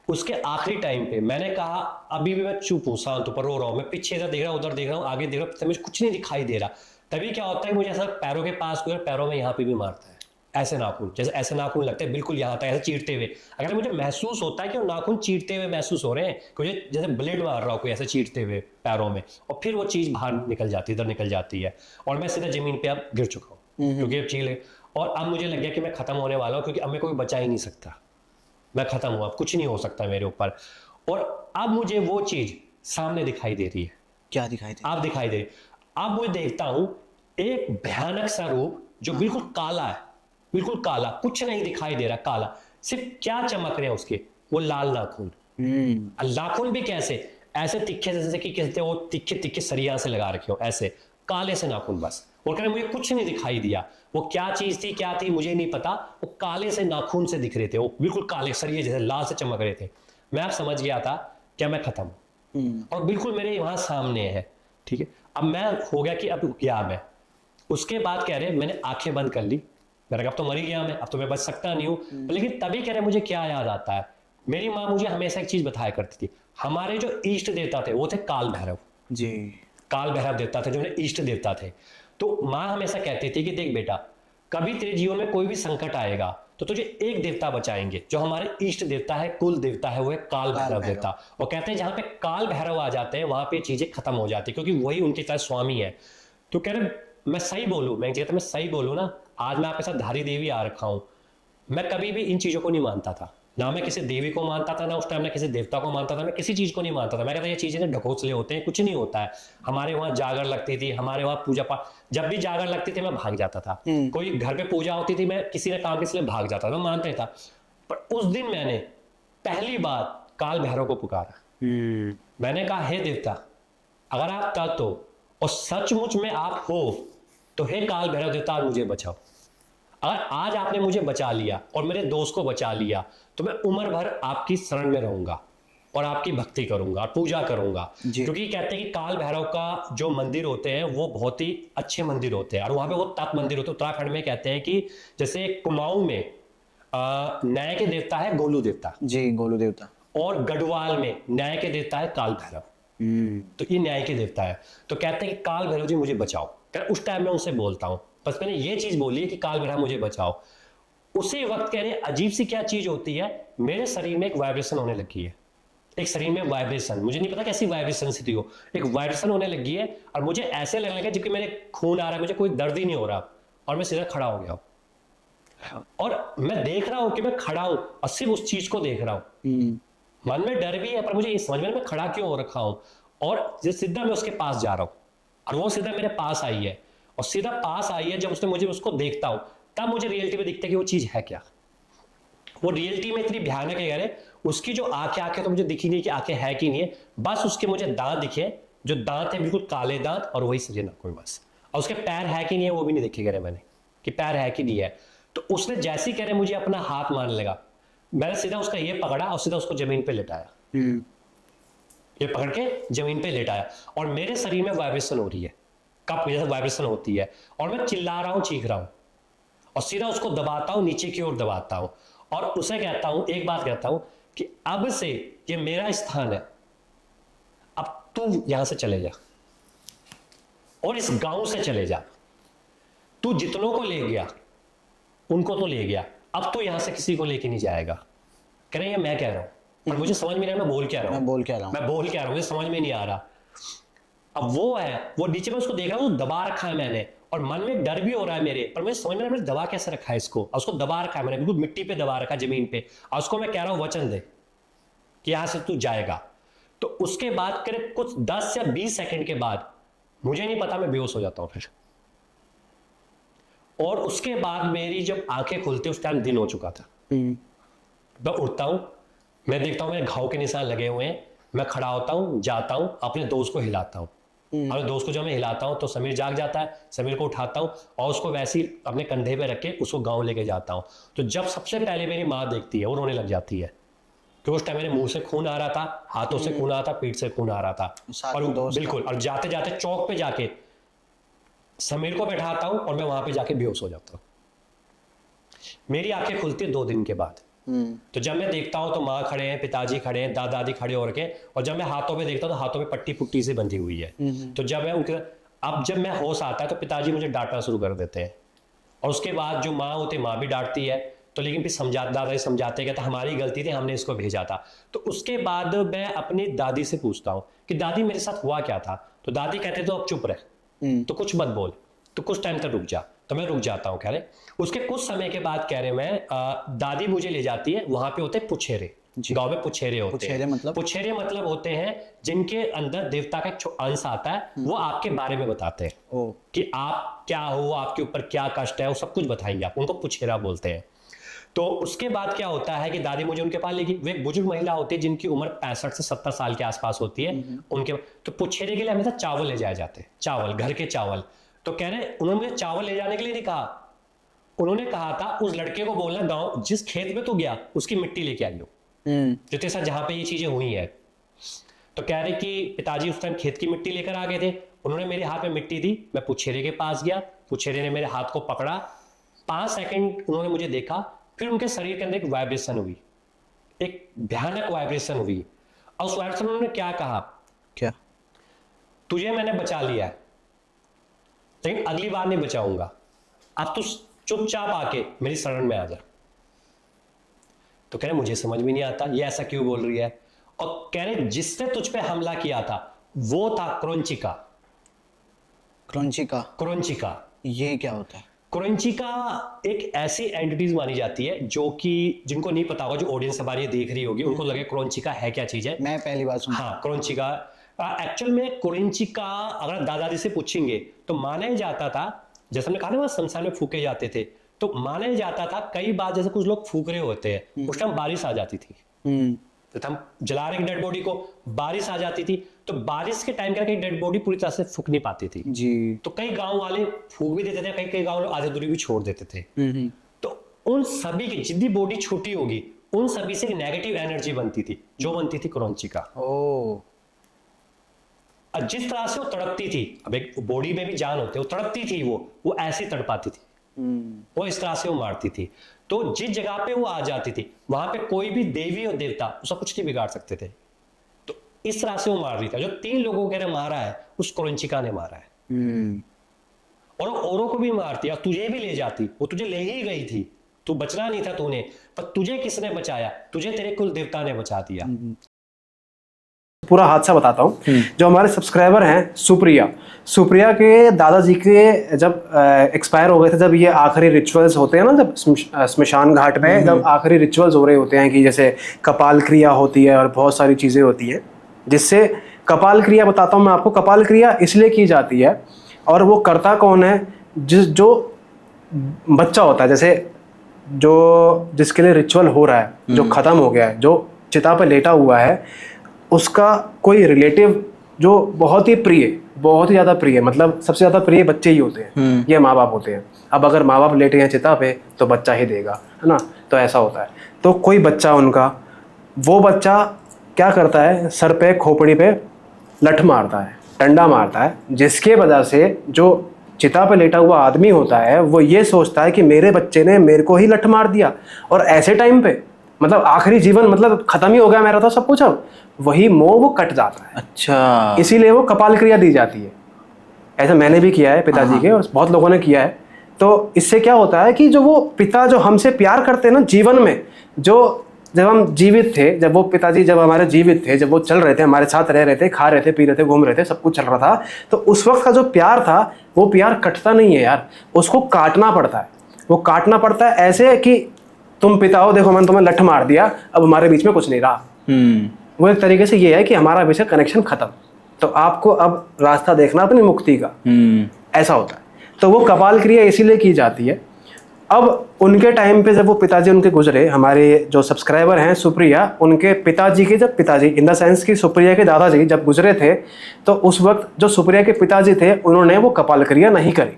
उसके आखिरी टाइम पे मैंने कहा अभी भी मैं चुप हूं, शांत ऊपर रो रहा हूं, मैं पीछे इधर देख रहा हूं, उधर देख रहा हूं, आगे देख रहा हूं, मुझे कुछ नहीं दिखाई दे रहा। तभी क्या होता है, मुझे ऐसा पैरों के पास कोई पैरों में यहाँ पे भी मारता है, ऐसे नाखून, जैसे ऐसे नाखून लगते हैं बिल्कुल यहाँ तक ऐसे चीरते हुए। अगर मुझे महसूस होता है कि वो नाखून चीरते हुए महसूस हो रहे हैं, मुझे जैसे ब्लेड मार रहा हो कोई ऐसे चीरते हुए पैरों में, और फिर वो चीज बाहर निकल जाती है, इधर निकल जाती है, और मैं सीधा जमीन पे अब गिर चुका हूँ, क्योंकि अब चील। और अब मुझे लग गया कि मैं खत्म होने वाला हूँ, क्योंकि अब मैं कोई बचा ही नहीं सकता, मैं खत्म हुआ, अब कुछ नहीं हो सकता मेरे ऊपर। और अब मुझे वो चीज सामने दिखाई दे रही है। क्या दिखाई दे? आप दिखाई दे। अब मुझे देखता हूं एक भयानक सा रूप जो बिल्कुल काला है, बिल्कुल काला, कुछ नहीं दिखाई दे रहा, काला। सिर्फ क्या चमक रहे हैं उसके, वो लाल नाखून। नाखून भी कैसे, ऐसे तिखे, जैसे कि कहते हैं वो तिखे तिखे सरिया से लगा रखे हो, ऐसे काले से नाखून बस। और कह रहे मुझे कुछ नहीं दिखाई दिया, वो क्या चीज थी क्या थी मुझे नहीं पता, वो काले से नाखून से दिख रहे थे, वो बिल्कुल काले सरिये जैसे लाल से चमक रहे थे। मैं अब समझ गया था क्या मैं खत्म हूं, और बिल्कुल मेरे वहां सामने है। ठीक है, अब मैं हो गया कि अब गया मैं। उसके बाद कह रहे मैंने आंखें बंद कर ली, मैंने कहा अब तो मर ही गया मैं, अब तो मैं बच सकता नहीं हूं। लेकिन तभी कह रहे मुझे क्या याद आता है, मेरी माँ मुझे हमेशा एक चीज बताया करती थी, हमारे जो इष्ट देवता थे वो थे काल भैरव जी, काल भैरव देवता थे जो मेरे इष्ट देवता थे। तो माँ हमेशा कहती थी कि देख बेटा, कभी तेरे जीवन में कोई भी संकट आएगा तो तुझे एक देवता बचाएंगे, जो हमारे इष्ट देवता है, कुल देवता है, वो है काल भैरव देवता। और कहते हैं जहां पे काल भैरव आ जाते हैं वहां पे चीजें खत्म हो जाती है, क्योंकि वही उनके साथ स्वामी है। तो कह रहे मैं सही बोलूं, मैं कहता मैं सही बोलूं ना, आज मैं आपके साथ धारी देवी आ रखा हूं। मैं कभी भी इन चीजों को नहीं मानता था, ना मैं किसी देवी को मानता था, ना उस टाइम मैं किसी देवता को मानता था, मैं किसी चीज को नहीं मानता था। मैं कहता ये चीजें ढकोसले होते हैं, कुछ नहीं होता है। हमारे वहां जागर लगती थी, हमारे वहां पूजा पाठ, जब भी जागर लगती थी मैं भाग जाता था। कोई घर पे पूजा होती थी, मैं किसी ने काम के इसलिए भाग जाता था, मैं मानता था। पर उस दिन मैंने पहली बार काल भैरव को पुकारा, मैंने कहा हे देवता, अगर आप तत्व हो और सचमुच में आप हो तो हे काल भैरव देवता आज मुझे बचाओ। अगर आज आपने मुझे बचा लिया और मेरे दोस्त को बचा लिया तो मैं उम्र भर आपकी शरण में रहूंगा और आपकी भक्ति करूंगा और पूजा करूंगा। क्योंकि कहते हैं कि काल भैरव का जो मंदिर होते हैं वो बहुत ही अच्छे मंदिर होते हैं और वहां पे वो तप मंदिर होते हैं। उत्तराखंड में कहते हैं कि जैसे कुमाऊं में न्याय के देवता है गोलू देवता जी, गोलू देवता, और गढ़वाल में न्याय के देवता है काल भैरव। तो ये न्याय के देवता है। तो कहते हैं कि काल भैरव जी मुझे बचाओ। उस टाइम में उनसे बोलता हूँ, बस मैंने ये चीज बोली है कि काल भैरव मुझे बचाओ। उसी वक्त कह रहे अजीब सी क्या चीज होती है, मेरे शरीर में एक वाइब्रेशन होने लगी है, एक शरीर में वाइब्रेशन, मुझे नहीं पता कैसी वाइब्रेशन थी वो, एक वाइब्रेशन होने लगी है और मुझे ऐसे लगने लगा जबकि मेरे खून आ रहा है, मुझे कोई दर्द ही नहीं हो रहा और मैं सीधा खड़ा हो गया और मैं देख रहा हूं कि मैं खड़ा हूं और सिर्फ उस चीज को देख रहा हूं। मन में डर भी है पर मुझे ये समझ में मैं खड़ा क्यों हो रखा हूं। और सीधा मैं उसके पास जा रहा हूं और वो सीधा मेरे पास आई है और सीधा पास आई है। जब उसने मुझे उसको देखता हूं तब मुझे रियलिटी में दिखता है कि वो चीज है क्या। वो रियलिटी में इतनी भयानक है यार, उसकी जो आंखें तो मुझे दिखी नहीं कि आंखें है कि नहीं है, बस उसके मुझे दांत दिखे, जो दांत है बिल्कुल काले दांत और वही सजे नाखून बस। और उसके पैर है कि नहीं है वो भी नहीं देखे गए मैंने कि पैर है कि नहीं है। तो उसने जैसे ही कह रहे मुझे अपना हाथ मारने लगा, मैंने सीधा उसका ये पकड़ा और सीधा उसको जमीन पे लेटाया, ये पकड़ के जमीन पे लेटाया और मेरे शरीर में वाइब्रेशन हो रही है, कप जैसे वाइब्रेशन होती है और मैं चिल्ला रहा हूं, चीख रहा हूं और सीधा उसको दबाता हूं, नीचे की ओर दबाता हूं और उसे कहता हूं, एक बात कहता हूं कि अब से ये मेरा स्थान है, अब तू यहां से चले जा और इस गांव से चले जा। तू जितनों को ले गया उनको तो ले गया, अब तो यहां से किसी को लेके नहीं जाएगा। कह रहे हैं मैं कह रहा हूं पर मुझे समझ में नहीं आ रहा मैं बोल क्या रहा हूं, मुझे समझ में नहीं आ रहा। अब वो है, वो नीचे में उसको देख रहा हूं, दबा रखा है मैंने और मन में डर भी हो रहा है मेरे, पर मुझे समझ में नहीं, दबा कैसे रखा है इसको, और उसको दबा रखा है मैंने, बिल्कुल मिट्टी पे दबा रखा है, जमीन पे, और उसको मैं कह रहा हूं वचन दे कि यहां से तू जाएगा। तो उसके बाद करीब कुछ 10 या 20 सेकंड के बाद मुझे नहीं पता मैं बेहोश हो जाता हूं फिर। और उसके बाद मेरी जब आंखें खुलती उस टाइम दिन हो चुका था। मैं उठता हूं, मैं देखता हूं मेरे घाव के निशान लगे हुए हैं, मैं खड़ा होता हूं, जाता हूं, अपने दोस्त को हिलाता हूं। अपने दोस्त को जब मैं हिलाता हूं तो समीर जाग जाता है, समीर को उठाता हूं और उसको वैसे ही अपने कंधे पे रख के उसको गांव लेके जाता हूं। तो जब सबसे पहले मेरी माँ देखती है वो रोने लग जाती है, क्योंकि उस टाइम मेरे मुंह से खून आ रहा था, हाथों से खून आ रहा था, पीठ से खून आ रहा था। और बिल्कुल, और जाते जाते चौक पे जाके समीर को बैठाता हूं और मैं वहां पे जाके बेहोश हो जाता हूं। मेरी आंखें खुलती 2 दिन के बाद। तो जब मैं देखता हूं तो माँ खड़े हैं, पिताजी खड़े हैं, दादा दादी खड़े हो रखे, और जब मैं हाथों पे देखता हूं तो हाथों में पट्टी पुट्टी से बंधी हुई है। तो जब मैं उनके, अब जब मैं होश आता है तो पिताजी मुझे डांटना शुरू कर देते हैं और उसके बाद जो माँ होती है माँ भी डांटती है। तो लेकिन फिर दादाजी समझाते कहते हमारी गलती थी, हमने इसको भेजा था। तो उसके बाद मैं अपनी दादी से पूछता हूँ कि दादी मेरे साथ हुआ क्या था। तो दादी कहते तो अब चुप रहे, तो कुछ मत बोल, तो कुछ टाइम तक रुक जा। तो मैं रुक जाता हूँ। कह रहे उसके कुछ समय के बाद कह रहे मैं दादी मुझे ले जाती है, वहां पे होते पुछेरे, गांव में पुछेरे होते हैं। पुछेरे मतलब होते हैं जिनके अंदर देवता का एक अंश आता है, वो आपके बारे में बताते हैं कि आप क्या हो, आपके ऊपर क्या कष्ट है, वो सब कुछ बताएंगे आप, उनको पुछेरा बोलते हैं। तो उसके बाद क्या होता है कि दादी मुझे उनके पास लेगी। वो एक बुजुर्ग महिला होती है जिनकी उम्र 65 से 70 साल के आसपास होती है। उनके तो पुछेरे के लिए हमेशा चावल ले जाए जाते हैं, चावल, घर के चावल। तो कह रहे उन्होंने मुझे चावल ले जाने के लिए नहीं कहा, उन्होंने कहा था उस लड़के को बोलना गांव जिस खेत में तो गया उसकी मिट्टी लेके आई हो, जो तेरे साथ जहां पे ये चीजें हुई है। तो कह रहे कि पिताजी उस टाइम खेत की मिट्टी लेकर आ गए थे, उन्होंने मेरे हाथ में मिट्टी दी, मैं पुछेरे के पास गया, पुछेरे ने मेरे हाथ को पकड़ा, 5 सेकंड उन्होंने मुझे देखा, फिर उनके शरीर के अंदर एक वाइब्रेशन हुई, एक भयानक वाइब्रेशन हुई। और उस वाइब्रेशन में उन्होंने क्या कहा, क्या तुझे मैंने बचा लिया है लेकिन अगली बार नहीं बचाऊंगा, अब तू चुपचाप आके मेरी शरण में आ जा। तो कह रहे मुझे समझ में नहीं आता ये ऐसा क्यों बोल रही है। और कह रहे जिसने तुझ पे हमला किया था वो था क्रौंचिका। क्रौंचिका ये क्या होता है? क्रौंचिका एक ऐसी एंटिटीज मानी जाती है जो कि जिनको नहीं पता होगा, जो ऑडियंस हमारी देख रही होगी उनको लगे क्रौंचिका है क्या चीज है। मैं पहली बार सुना। हाँ, क्रौंचिका एक्चुअल में क्रौंचिका अगर दादाजी से पूछेंगे तो माना जाता था, जैसे हमने कहा ना शमशान में फूके जाते थे, तो माना जाता था कई बार जैसे कुछ लोग फूक रहे होते हैं उस टाइम बारिश आ जाती थी। तो हम जला रहे डेड बॉडी को, बारिश आ जाती थी, तो बारिश के टाइम क्या कहीं डेड बॉडी पूरी तरह से फूक नहीं पाती थी जी। तो कई गांव वाले फूक भी देते थे, कई कई गांव वाले आधे दूरी भी छोड़ देते थे। तो उन सभी की जितनी बॉडी छोटी होगी उन सभी से नेगेटिव एनर्जी बनती थी, जो बनती थी क्रौंचिका। ओ, और जिस तरह से वो तड़पती थी, अब एक बॉडी में भी जान होते, वो तड़पती थी, वो ऐसे तड़पाती थी, वो इस तरह से वो मारती थी। तो जिस जगह पे वो आ जाती थी वहां पे कोई भी देवी और देवता उसका कुछ नहीं बिगाड़ सकते थे। तो इस तरह से वो मार रही था। जो 3 लोगों के ने मारा है उस क्रौंचिका ने मारा है, और वो औरों को भी मारती है, और तुझे भी ले जाती, वो तुझे ले ही गई थी, तू बचना नहीं था तूने, पर तुझे किसने बचाया? तुझे तेरे कुल देवता ने बचा दिया। पूरा हादसा बताता हूँ। जो हमारे सब्सक्राइबर हैं सुप्रिया के दादाजी के जब एक्सपायर हो गए थे, जब ये आखिरी रिचुअल्स होते हैं ना, जब स्मशान घाट में जब आखिरी रिचुअल्स हो रहे होते हैं कि जैसे कपाल क्रिया होती है और बहुत सारी चीज़ें होती हैं, जिससे कपाल क्रिया बताता हूँ मैं आपको। कपाल क्रिया इसलिए की जाती है, और वो करता कौन है? जो बच्चा होता है, जैसे जिसके लिए रिचुअल हो रहा है, जो ख़त्म हो गया है, जो चिता पे लेटा हुआ है, उसका कोई रिलेटिव जो बहुत ही ज़्यादा प्रिय, मतलब सबसे ज़्यादा प्रिय बच्चे ही होते हैं, ये माँ बाप होते हैं। अब अगर माँ बाप लेटे हैं चिता पे तो बच्चा ही देगा, है ना? तो ऐसा होता है। तो कोई बच्चा उनका, वो बच्चा क्या करता है, सर पे खोपड़ी पे लठ मारता है, डंडा मारता है, जिसके वजह से जो चिता पे लेटा हुआ आदमी होता है वो ये सोचता है कि मेरे बच्चे ने मेरे को ही लठ मार दिया। और ऐसे टाइम पे मतलब आखिरी जीवन, मतलब खत्म ही हो गया मेरा तो सब कुछ, अब वही मोह वो कट जाता है। अच्छा, इसीलिए वो कपाल क्रिया दी जाती है। ऐसा मैंने भी किया है पिताजी के, और बहुत लोगों ने किया है। तो इससे क्या होता है कि जो वो पिता जो हमसे प्यार करते हैं ना जीवन में, जो जब हम जीवित थे, जब वो पिताजी जब हमारे जीवित थे, जब वो चल रहे थे, हमारे साथ रह रहे थे, खा रहे थे, पी रहे थे, घूम रहे थे, सब कुछ चल रहा था, तो उस वक्त का जो प्यार था वो प्यार कटता नहीं है यार, उसको काटना पड़ता है। वो काटना पड़ता है ऐसे कि तुम पिता हो, देखो मैंने तुम्हें लठ मार दिया, अब हमारे बीच में कुछ नहीं रहा। वो एक तरीके से ये है कि हमारा बीच का कनेक्शन खत्म, तो आपको अब रास्ता देखना अपनी मुक्ति का, ऐसा होता है। तो वो कपाल क्रिया इसीलिए की जाती है। अब उनके टाइम पे जब वो पिताजी उनके गुजरे, हमारे जो सब्सक्राइबर हैं सुप्रिया, उनके पिताजी के, जब पिताजी इन द सेंस कि सुप्रिया के दादाजी जब गुजरे थे, तो उस वक्त जो सुप्रिया के पिताजी थे उन्होंने वो कपाल क्रिया नहीं करी।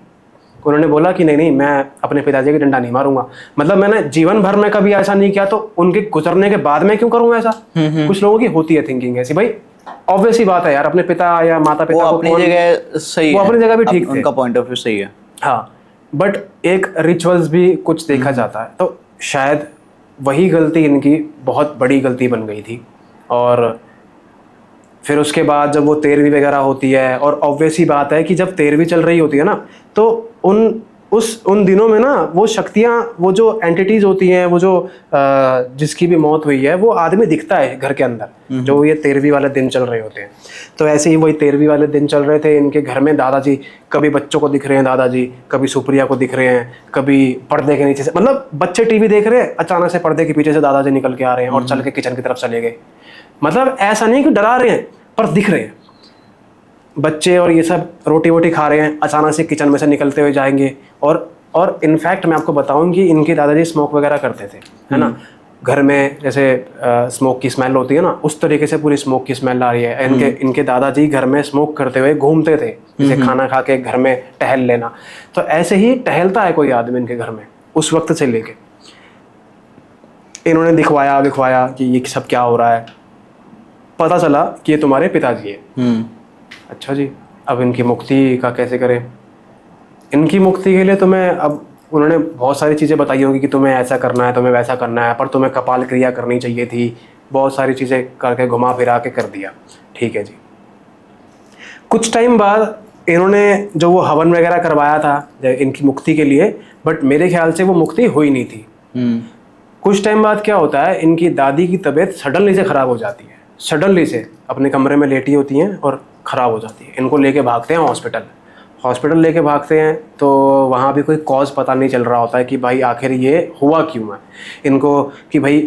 उन्होंने बोला कि नहीं, मैं अपने पिताजी की डंडा नहीं मारूंगा, मतलब मैंने जीवन भर में कभी ऐसा नहीं किया, तो उनके गुजरने के बाद में क्यों करूँ ऐसा? कुछ लोगों की होती है थिंकिंग ऐसी। भाई ऑब्वियस ही बात है यार, अपने पिता या माता पिता को अपनी जगह सही है, वो अपनी जगह भी ठीक थे, उनका पॉइंट ऑफ व्यू सही है। हाँ, बट एक रिचुअल्स भी कुछ देखा जाता है, तो शायद वही गलती इनकी बहुत बड़ी गलती बन गई थी। और फिर उसके बाद जब वो 13वीं वगैरह होती है, और ऑब्वियस ही बात है कि जब 13वीं चल रही होती है ना, तो उन दिनों में ना वो शक्तियाँ, वो जो एंटिटीज़ होती हैं, वो जो जिसकी भी मौत हुई है, वो आदमी दिखता है घर के अंदर, जो ये 13वीं वाले दिन चल रहे होते हैं। तो ऐसे ही वही 13वीं वाले दिन चल रहे थे इनके घर में। दादाजी कभी बच्चों को दिख रहे हैं, दादाजी कभी सुप्रिया को दिख रहे हैं, कभी पर्दे के नीचे से, मतलब बच्चे टीवी देख रहे हैं, अचानक से पर्दे के पीछे से दादाजी निकल के आ रहे हैं और चल के किचन की तरफ चले गए। मतलब ऐसा नहीं कि डरा रहे हैं, पर दिख रहे हैं बच्चे, और ये सब रोटी वोटी खा रहे हैं, अचानक से किचन में से निकलते हुए जाएंगे। और इनफैक्ट मैं आपको बताऊं कि इनके दादाजी स्मोक वगैरह करते थे, है ना? घर में जैसे स्मोक की स्मेल होती है ना, उस तरीके से पूरी स्मोक की स्मेल आ रही है। इनके दादाजी घर में स्मोक करते हुए घूमते थे, जैसे खाना खा के घर में टहल लेना। तो ऐसे ही टहलता है कोई आदमी इनके घर में उस वक्त से लेके। इन्होंने दिखवाया कि ये सब क्या हो रहा है। पता चला कि ये तुम्हारे पिताजी है। अच्छा जी, अब इनकी मुक्ति का कैसे करें? इनकी मुक्ति के लिए तुम्हें, अब उन्होंने बहुत सारी चीज़ें बताई होंगी कि तुम्हें ऐसा करना है, तुम्हें वैसा करना है, पर तुम्हें कपाल क्रिया करनी चाहिए थी, बहुत सारी चीज़ें करके घुमा फिरा के कर दिया। ठीक है जी। कुछ टाइम बाद इन्होंने जो वो हवन वगैरह करवाया था इनकी मुक्ति के लिए, बट मेरे ख्याल से वो मुक्ति हुई नहीं थी। कुछ टाइम बाद क्या होता है, इनकी दादी की तबीयत सडनली से ख़राब हो जाती है। सडनली से अपने कमरे में लेटी होती हैं और ख़राब हो जाती है। इनको लेके भागते हैं हॉस्पिटल लेके भागते हैं, तो वहाँ भी कोई कॉज पता नहीं चल रहा होता है कि भाई आखिर ये हुआ क्यों है इनको, कि भाई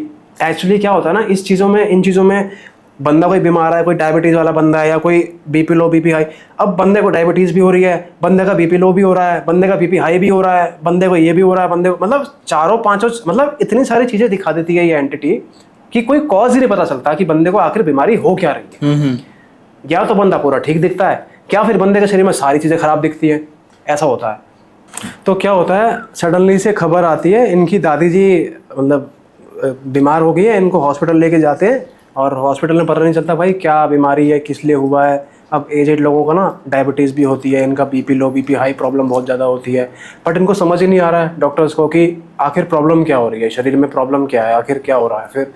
एक्चुअली क्या होता है ना इन चीज़ों में बंदा कोई बीमार है, कोई डायबिटीज़ वाला बंदा है, या कोई बीपी लो बीपी हाई। अब बंदे को डायबिटीज़ भी हो रही है, बंदे का बीपी लो भी हो रहा है, बंदे का बीपी हाई भी हो रहा है, बंदे को ये भी हो रहा है, बंदे को, मतलब चारों पांचों, मतलब इतनी सारी चीज़ें दिखा देती है ये एंटिटी। कि कोई कॉज ही नहीं पता चलता कि बंदे को आखिर बीमारी हो क्या रही है। या तो बंदा पूरा ठीक दिखता है, क्या फिर बंदे के शरीर में सारी चीज़ें खराब दिखती हैं, ऐसा होता है। तो क्या होता है, सडनली से खबर आती है इनकी दादी जी मतलब बीमार हो गई है, इनको हॉस्पिटल लेके जाते हैं और हॉस्पिटल में पता नहीं चलता भाई क्या बीमारी है, किस लिए हुआ है। अब एजेड लोगों का ना डायबिटीज़ भी होती है, इनका BP low, BP high problem बहुत ज़्यादा होती है, बट इनको समझ ही नहीं आ रहा है डॉक्टर्स को कि आखिर प्रॉब्लम क्या हो रही है, शरीर में प्रॉब्लम क्या है, आखिर क्या हो रहा है। फिर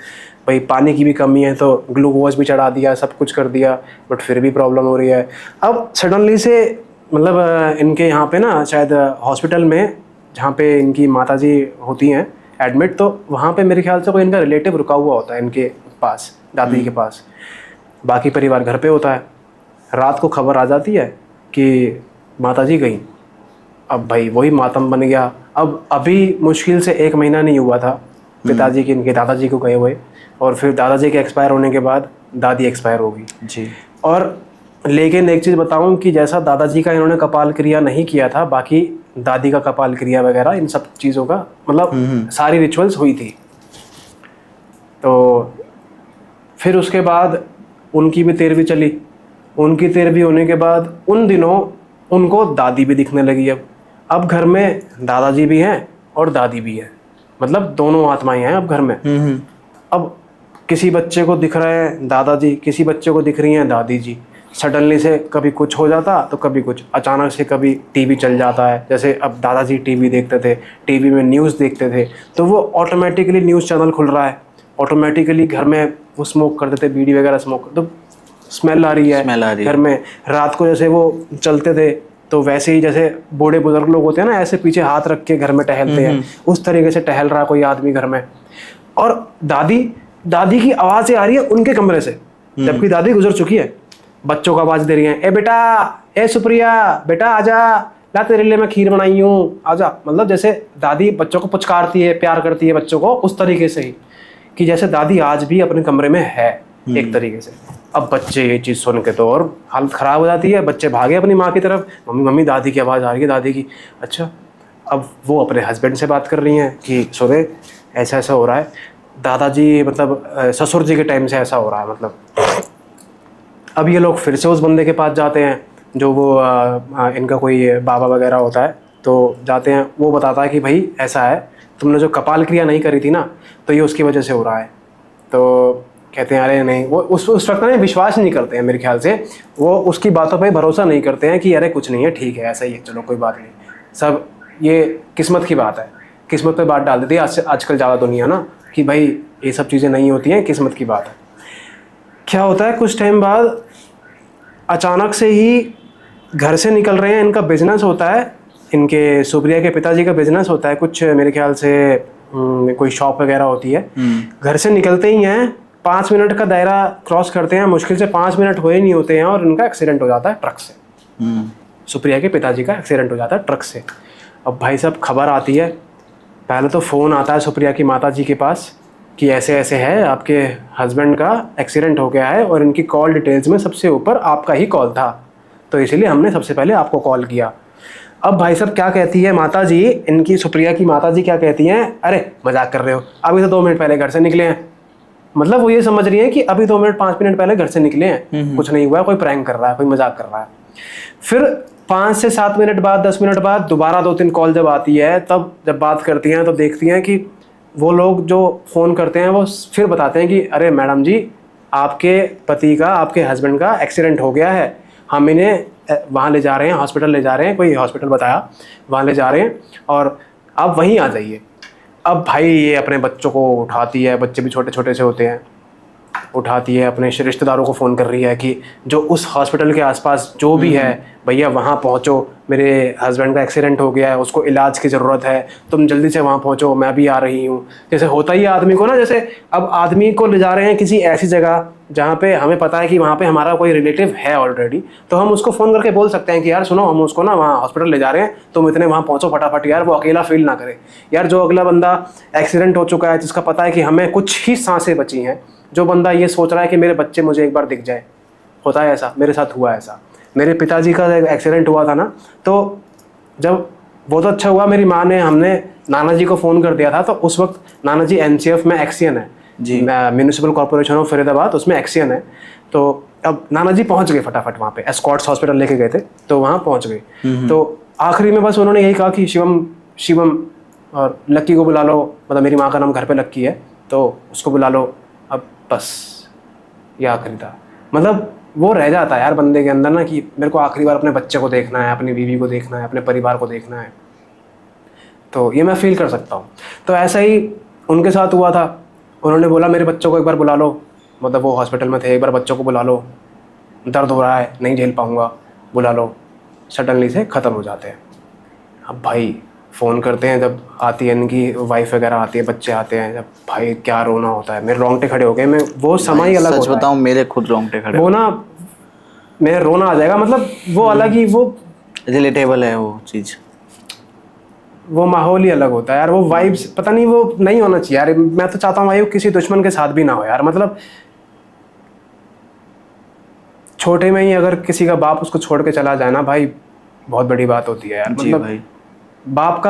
भाई पानी की भी कमी है तो ग्लूकोज भी चढ़ा दिया, सब कुछ कर दिया, बट फिर भी प्रॉब्लम हो रही है। अब सडनली से मतलब इनके यहाँ पे ना शायद हॉस्पिटल में जहाँ पे इनकी माताजी होती हैं एडमिट, तो वहाँ पे मेरे ख्याल से कोई इनका रिलेटिव रुका हुआ होता है इनके पास, दादी के पास, बाकी परिवार घर पे होता है। रात को खबर आ जाती है कि माताजी गई। अब भाई वही मातम बन गया। अब अभी मुश्किल से 1 महीना नहीं हुआ था पिताजी के, इनके दादाजी को गए हुए, और फिर दादाजी के एक्सपायर होने के बाद दादी एक्सपायर हो गई जी। और लेकिन एक चीज़ बताऊं कि जैसा दादाजी का इन्होंने कपाल क्रिया नहीं किया था, बाकी दादी का कपाल क्रिया वगैरह इन सब चीज़ों का मतलब सारी रिचुअल्स हुई थी। तो फिर उसके बाद उनकी भी 13वीं चली। उनकी 13वीं होने के बाद उन दिनों उनको दादी भी दिखने लगी। अब घर में दादाजी भी हैं और दादी भी है, मतलब दोनों आत्माएं हैं अब घर में। अब किसी बच्चे को दिख रहे हैं दादाजी, किसी बच्चे को दिख रही हैं दादी जी। सडनली से कभी कुछ हो जाता तो कभी कुछ, अचानक से कभी टीवी चल जाता है। जैसे अब दादाजी टीवी देखते थे, टीवी में न्यूज़ देखते थे, तो वो ऑटोमेटिकली न्यूज़ चैनल खुल रहा है, ऑटोमेटिकली घर में वो स्मोक करते थे, बीड़ी वगैरह स्मोक, तो स्मेल आ रही है घर में। रात को जैसे वो चलते थे तो वैसे ही जैसे बूढ़े बुजुर्ग लोग होते हैं ना, ऐसे पीछे हाथ रख के घर में टहलते हैं, उस तरीके से टहल रहा कोई आदमी घर में। और दादी की आवाज़ें आ रही है उनके कमरे से, जबकि दादी गुजर चुकी है। बच्चों को आवाज़ दे रही हैं, ए बेटा, ए सुप्रिया, बेटा आजा, ला तेरे लिए मैं खीर बनाई हूँ, आजा। मतलब जैसे दादी बच्चों को पुचकारती है, प्यार करती है बच्चों को, उस तरीके से ही कि जैसे दादी आज भी अपने कमरे में है एक तरीके से। अब बच्चे ये चीज़ सुन के तो और हालत ख़राब हो जाती है, बच्चे भागे अपनी माँ की तरफ, मम्मी मम्मी दादी की आवाज़ आ रही है, दादी की। अच्छा, अब वो अपने हस्बैंड से बात कर रही हैं कि सुने ऐसा ऐसा हो रहा है, दादाजी मतलब ससुर जी के टाइम से ऐसा हो रहा है मतलब। अब ये लोग फिर से उस बंदे के पास जाते हैं जो वो इनका कोई बाबा वगैरह होता है, तो जाते हैं। वो बताता है कि भाई ऐसा है, तुमने जो कपाल क्रिया नहीं करी थी ना, तो ये उसकी वजह से हो रहा है। तो कहते हैं अरे नहीं, वो उस वक्त में विश्वास नहीं करते हैं मेरे ख्याल से, वो उसकी बातों पे भरोसा नहीं करते हैं कि अरे कुछ नहीं है, ठीक है, ऐसा ही है, चलो कोई बात नहीं, सब ये किस्मत की बात है। किस्मत पे बात डाल देती है आजकल ज़्यादा दुनिया ना, कि भाई ये सब चीज़ें नहीं होती हैं, किस्मत की बात है। क्या होता है, कुछ टाइम बाद अचानक से ही घर से निकल रहे हैं, इनका बिजनेस होता है, इनके सुप्रिया के पिताजी का बिजनेस होता है कुछ, मेरे ख्याल से कोई शॉप वगैरह होती है। घर से निकलते ही हैं, 5 मिनट का दायरा क्रॉस करते हैं, मुश्किल से 5 मिनट हुए नहीं होते हैं और उनका एक्सीडेंट हो जाता है ट्रक से। सुप्रिया के पिताजी का एक्सीडेंट हो जाता है ट्रक से। अब भाई साहब खबर आती है, पहले तो फ़ोन आता है सुप्रिया की माताजी के पास कि ऐसे ऐसे है, आपके हस्बैंड का एक्सीडेंट हो गया है और इनकी कॉल डिटेल्स में सबसे ऊपर आपका ही कॉल था, तो इसीलिए हमने सबसे पहले आपको कॉल किया। अब भाई साहब क्या कहती है माताजी, इनकी सुप्रिया की माताजी क्या कहती हैं, अरे मजाक कर रहे हो, अभी तो 2 मिनट पहले घर से निकले हैं। मतलब वो ये समझ रही है कि अभी 2 मिनट 5 मिनट पहले घर से निकले हैं, कुछ नहीं हुआ है, कोई प्रैंक कर रहा है, कोई मजाक कर रहा है। फिर 5 से 7 मिनट बाद, 10 मिनट बाद दोबारा 2-3 कॉल जब आती है, तब जब बात करती हैं तो देखती हैं कि वो लोग जो फ़ोन करते हैं वो फिर बताते हैं कि अरे मैडम जी, आपके पति का, आपके हस्बैंड का एक्सीडेंट हो गया है, हम इन्हें वहाँ ले जा रहे हैं, हॉस्पिटल ले जा रहे हैं, कोई हॉस्पिटल बताया, वहाँ ले जा रहे हैं और आप वहीं आ जाइए। अब भाई ये अपने बच्चों को उठाती है, बच्चे भी छोटे छोटे से होते हैं, उठाती है, अपने रिश्तेदारों को फ़ोन कर रही है कि जो उस हॉस्पिटल के आसपास जो भी है, भैया वहाँ पहुँचो, मेरे हस्बैंड का एक्सीडेंट हो गया है, उसको इलाज की ज़रूरत है, तुम जल्दी से वहाँ पहुँचो, मैं भी आ रही हूँ। जैसे होता ही है आदमी को ना, जैसे अब आदमी को ले जा रहे हैं किसी ऐसी जगह जहाँ पे हमें पता है कि वहाँ पे हमारा कोई रिलेटिव है ऑलरेडी, तो हम उसको फ़ोन करके बोल सकते हैं कि यार सुनो, हम उसको ना वहाँ हॉस्पिटल ले जा रहे हैं, तुम इतने वहाँ पहुँचो फटाफट यार, वो अकेला फील ना करे। यार जो अगला बंदा एक्सीडेंट हो चुका है, जिसका पता है कि हमें कुछ ही सांसें बची हैं, जो बंदा ये सोच रहा है कि मेरे बच्चे मुझे एक बार दिख जाए, होता है ऐसा, मेरे साथ हुआ ऐसा। मेरे पिताजी का एक्सीडेंट हुआ था ना, तो जब बहुत अच्छा हुआ, मेरी माँ ने, हमने नाना जी को फ़ोन कर दिया था, तो उस वक्त नाना जी NCF में एक्सियन है, जी। म्यूनिसिपल कॉर्पोरेशन ऑफ फरीदाबाद, उसमें एक्सियन है। तो अब नाना जी पहुंच गए फटाफट वहाँ पे, एस्कॉर्ट्स हॉस्पिटल लेके गए थे, तो वहाँ पहुंच गए। तो आखिरी में बस उन्होंने यही कहा कि शिवम और लक्की को बुला लो, मतलब मेरी माँ का नाम घर पे लक्की है, तो उसको बुला लो। अब बस ये आखिरी था। मतलब वो रह जाता है यार बंदे के अंदर ना कि मेरे को आखिरी बार अपने बच्चे को देखना है, अपनी बीवी को देखना है, अपने परिवार को देखना है। तो ये मैं फील कर सकता हूँ। तो ऐसा ही उनके साथ हुआ था। उन्होंने बोला मेरे बच्चों को एक बार बुला लो, मतलब वो हॉस्पिटल में थे, एक बार बच्चों को बुला लो, दर्द हो रहा है, नहीं झेल पाऊँगा, बुला लो। सडनली से ख़त्म हो जाते हैं। अब भाई फ़ोन करते हैं, जब आती है इनकी वाइफ वगैरह आती है, बच्चे आते हैं, जब भाई क्या रोना होता है, मेरे रोंगटे खड़े हो गए। मैं वो समय ही अलग सच होता है। बताऊं, मेरे खुद रोंगटे खड़े। वो ना मेरे रोना आ जाएगा, मतलब वो अलग ही, वो रिलेटेबल है वो चीज़। वो माहौल ही अलग होता है यार। वो वाइब्स पता नहीं, वो नहीं होना चाहिए यार। मैं तो चाहता हूँ भाई वो किसी दुश्मन के साथ भी ना हो यार। मतलब छोटे में ही अगर किसी का बाप उसको छोड़ के चला जाए ना भाई, बहुत बड़ी बात होती है यार। जी मतलब भाई। बाप